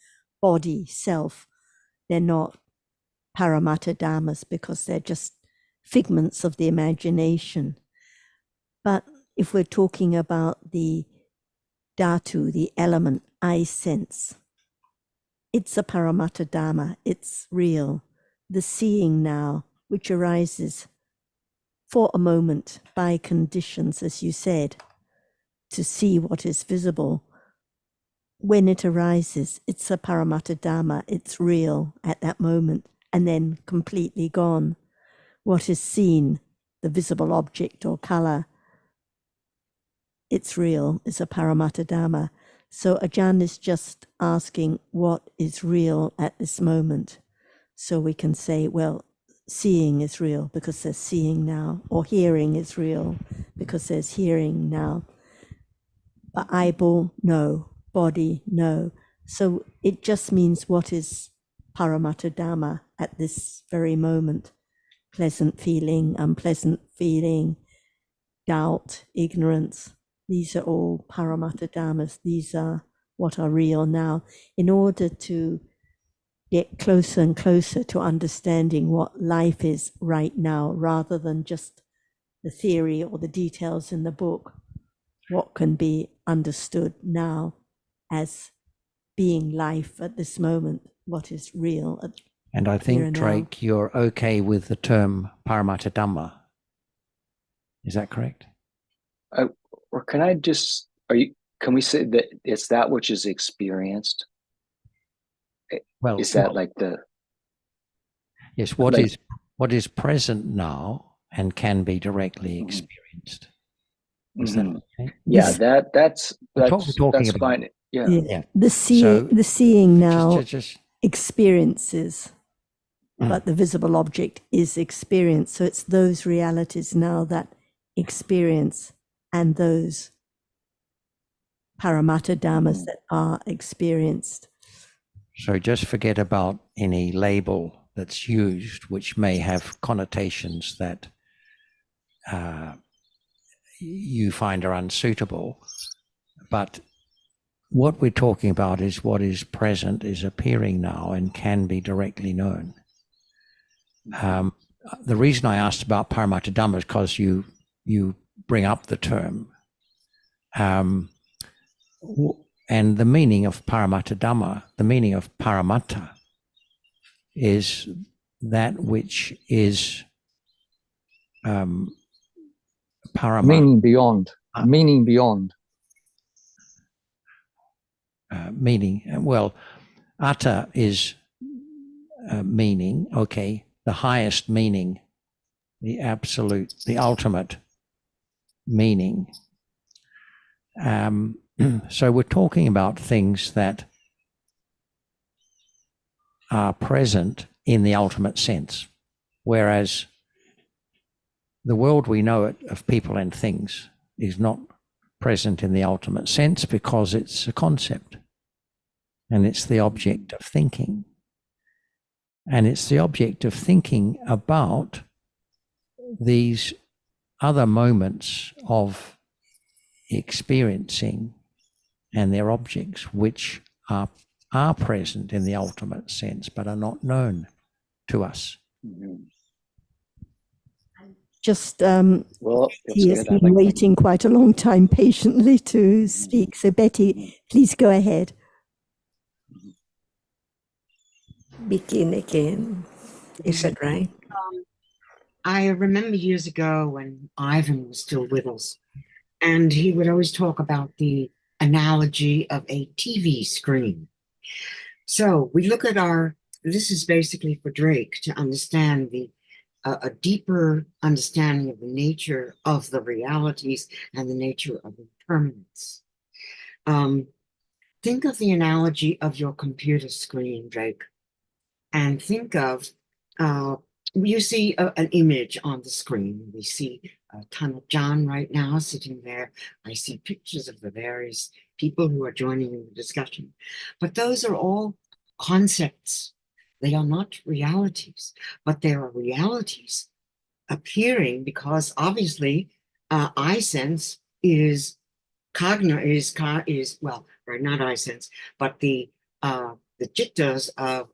Speaker 3: Body, self, they're not Paramatta Dhammas because they're just figments of the imagination. But if we're talking about the dhatu, the element, I sense, it's a Paramatta Dhamma. It's real. The seeing now, which arises for a moment by conditions, as you said, to see what is visible. When it arises, it's a Paramatta Dhamma. It's real at that moment and then completely gone. What is seen, the visible object or color, it's real, is a Paramattha Dhamma. So Ajahn is just asking what is real at this moment. So we can say, well, seeing is real because there's seeing now, or hearing is real because there's hearing now. But eyeball, no. Body, no. So it just means what is Paramattha Dhamma at this very moment. Pleasant feeling, unpleasant feeling, doubt, ignorance. These are all Paramattha Dhammas. These are what are real now. In order to get closer and closer to understanding what life is right now, rather than just the theory or the details in the book, what can be understood now as being life at this moment, what is real.
Speaker 5: And I think, Drake, you're okay with the term Paramattha Dhamma. Is that correct?
Speaker 8: Or can I just, can we say that it's that which is experienced?
Speaker 5: Well,
Speaker 8: is that like the...
Speaker 5: Yes, what is present now and can be directly experienced. Is that okay?
Speaker 8: Yeah, that's
Speaker 5: talking about.
Speaker 8: fine. Yeah.
Speaker 3: The seeing now
Speaker 5: just
Speaker 3: experiences, but the visible object is experience. So it's those realities now that experience and those Paramattha Dhammas that are experienced.
Speaker 5: So just forget about any label that's used, which may have connotations that you find are unsuitable. But what we're talking about is what is present, is appearing now, and can be directly known. The reason I asked about Paramattha Dhamma is because you bring up the term. And the meaning of Paramattha Dhamma, the meaning of Paramattha, is that which is Parama.
Speaker 9: Meaning beyond. Meaning beyond.
Speaker 5: Meaning, well, Atta is meaning, okay, the highest meaning, the absolute, the ultimate meaning. So we're talking about things that are present in the ultimate sense, whereas the world we know it of people and things is not present in the ultimate sense because it's a concept and it's the object of thinking. And it's the object of thinking about these other moments of experiencing and their objects, which are present in the ultimate sense, but are not known to us.
Speaker 3: Just
Speaker 8: well,
Speaker 3: he has been waiting quite a long time patiently to speak. So Betty, please go ahead.
Speaker 4: Begin again. Is that right?
Speaker 10: I remember years ago when Ivan was still with us, and he would always talk about the analogy of a TV screen. So we look at this is basically for Drake to understand a deeper understanding of the nature of the realities and the nature of impermanence. Think of the analogy of your computer screen, Drake, and think of, you see an image on the screen. We see Tunnel John right now sitting there. I see pictures of the various people who are joining in the discussion. But those are all concepts. They are not realities, but there are realities appearing because obviously I sense is well, not I sense, but the jittas of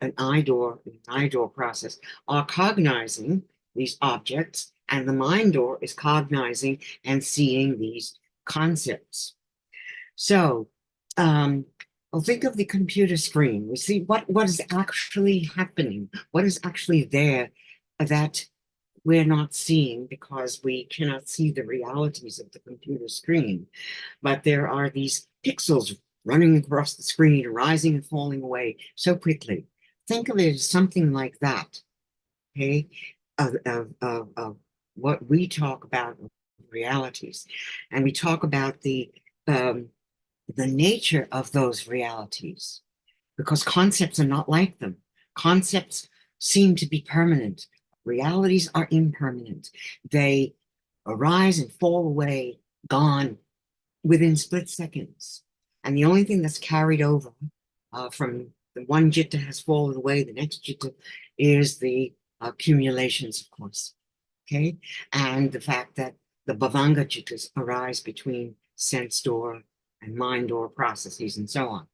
Speaker 10: an I-door process are cognizing these objects, and the mind door is cognizing and seeing these concepts. So I'll think of the computer screen. We see what is actually happening, what is actually there that we're not seeing because we cannot see the realities of the computer screen. But there are these pixels running across the screen, rising and falling away so quickly. Think of it as something like that, okay? Of what we talk about realities. And we talk about the nature of those realities, because concepts are not like them. Concepts seem to be permanent. Realities are impermanent. They arise and fall away, gone within split seconds. And the only thing that's carried over from the one jitta has fallen away, the next jitta is the accumulations, of course. Okay, and the fact that the bhavanga jittas arise between sense door and mind door processes and so on.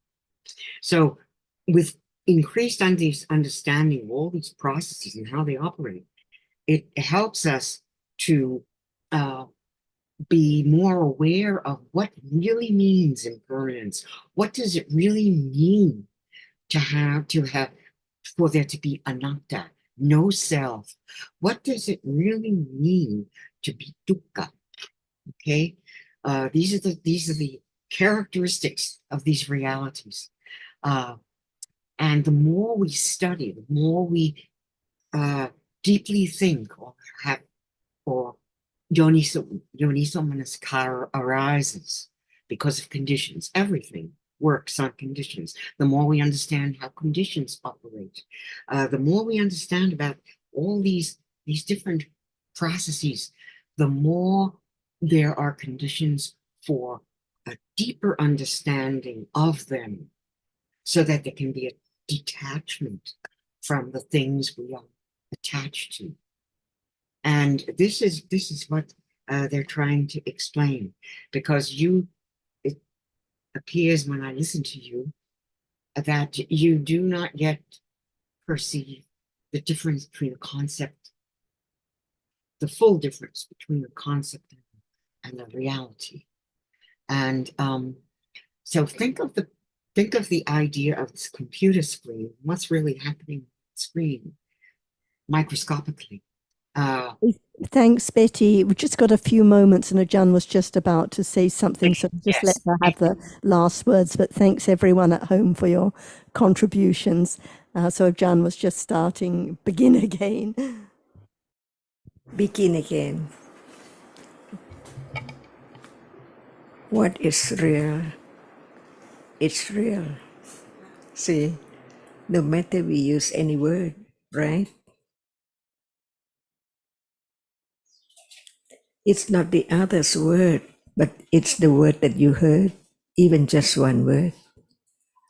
Speaker 10: So with increased understanding of all these processes and how they operate, it helps us to be more aware of what really means impermanence. What does it really mean to have for there to be anatta, no self? What does it really mean to be dukkha? Okay, these are the characteristics of these realities. And the more we study, the more we deeply think or yoniso manasikara arises because of conditions. Everything works on conditions. The more we understand how conditions operate, the more we understand about all these different processes, the more there are conditions for a deeper understanding of them, so that there can be a detachment from the things we are attached to. And this is what they're trying to explain, because it appears when I listen to you that you do not yet perceive the difference between a concept, the full difference between the concept and the reality. And so think of the idea of this computer screen, what's really happening on the screen microscopically.
Speaker 3: Thanks, Betty. We've just got a few moments, and Ajahn was just about to say something, so just let her have the last words. But thanks everyone at home for your contributions. So Ajahn was just starting, begin again.
Speaker 4: Begin again. What is real? It's real. See, no matter we use any word, right? It's not the other's word, but it's the word that you heard, even just one word.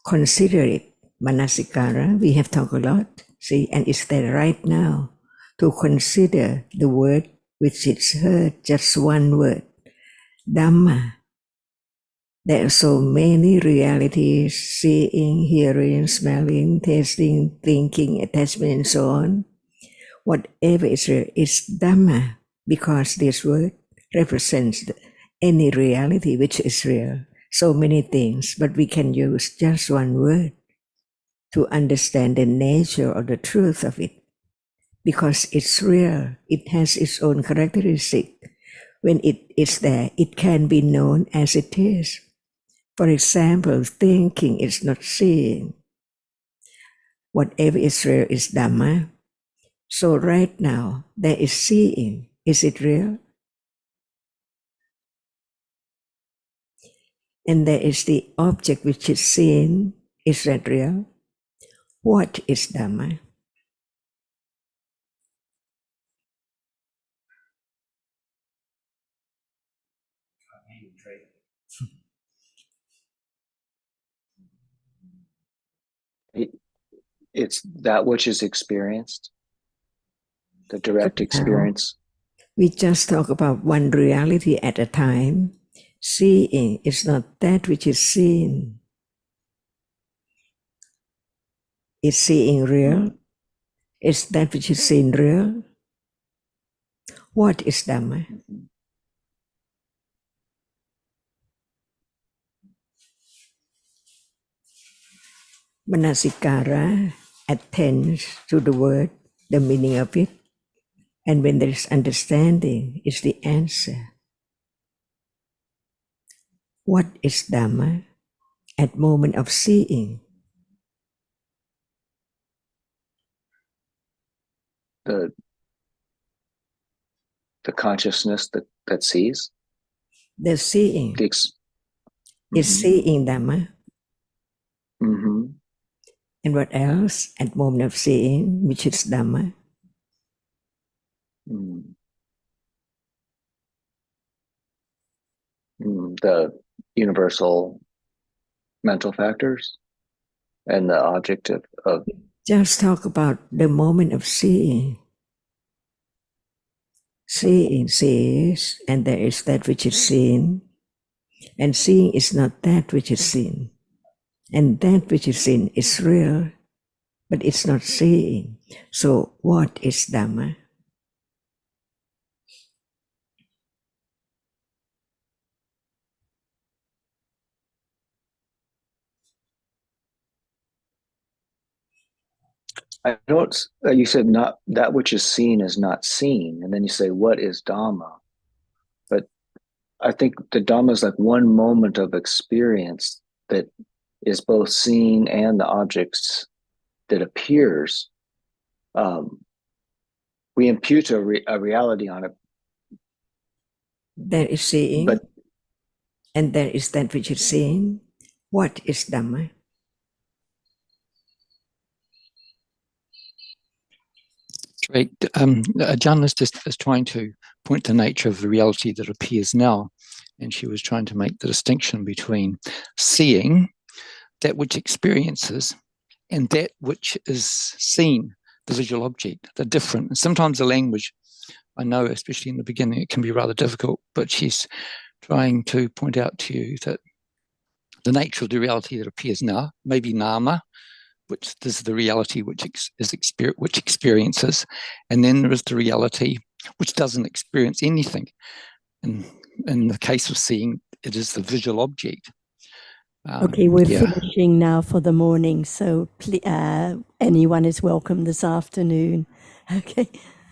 Speaker 4: Consider it. Manasikara, we have talked a lot, see, and it's there right now to consider the word which is heard, just one word. Dhamma. There are so many realities, seeing, hearing, smelling, tasting, thinking, attachment, and so on. Whatever is real is Dhamma, because this word represents any reality which is real. So many things, but we can use just one word to understand the nature or the truth of it, because it's real. It has its own characteristic. When it is there, it can be known as it is. For example, thinking is not seeing. Whatever is real is Dhamma. So right now, there is seeing. Is it real? And there is the object which is seen. Is that real? What is Dhamma?
Speaker 8: It's that which is experienced, the direct experience.
Speaker 4: We just talk about one reality at a time. Seeing is not that which is seen. Is seeing real? Is that which is seen real? What is Dhamma? Manasikara attends to the word, the meaning of it, and when there is understanding, is the answer. What is Dhamma? At moment of seeing,
Speaker 8: The the consciousness that sees.
Speaker 4: The seeing
Speaker 8: The ex-
Speaker 4: is
Speaker 8: Mhm.
Speaker 4: seeing Dhamma.
Speaker 8: Mhm.
Speaker 4: And what else at moment of seeing, which is Dhamma?
Speaker 8: Mm. The universal mental factors and the object of
Speaker 4: Just talk about the moment of seeing. Seeing sees, and there is that which is seen. And seeing is not that which is seen. And that which is seen is real, but it's not seeing. So what is Dhamma?
Speaker 8: I don't. You said not that which is seen is not seen, and then you say what is Dhamma. But I think the Dhamma is like one moment of experience that is both seen and the objects that appears. We impute a reality on it,
Speaker 4: There is seeing,
Speaker 8: but
Speaker 4: and there is that which is seen. What is Dhamma?
Speaker 9: Right. Jan is trying to point to the nature of the reality that appears now. And she was trying to make the distinction between seeing, that which experiences, and that which is seen, the visual object. They're different. And sometimes the language, I know, especially in the beginning, it can be rather difficult, but she's trying to point out to you that the nature of the reality that appears now, maybe nama, which is the reality which experiences, and then there is the reality which doesn't experience anything. And in the case of seeing, it is the visual object.
Speaker 3: Okay, we're finishing now for the morning, so anyone is welcome this afternoon. Okay.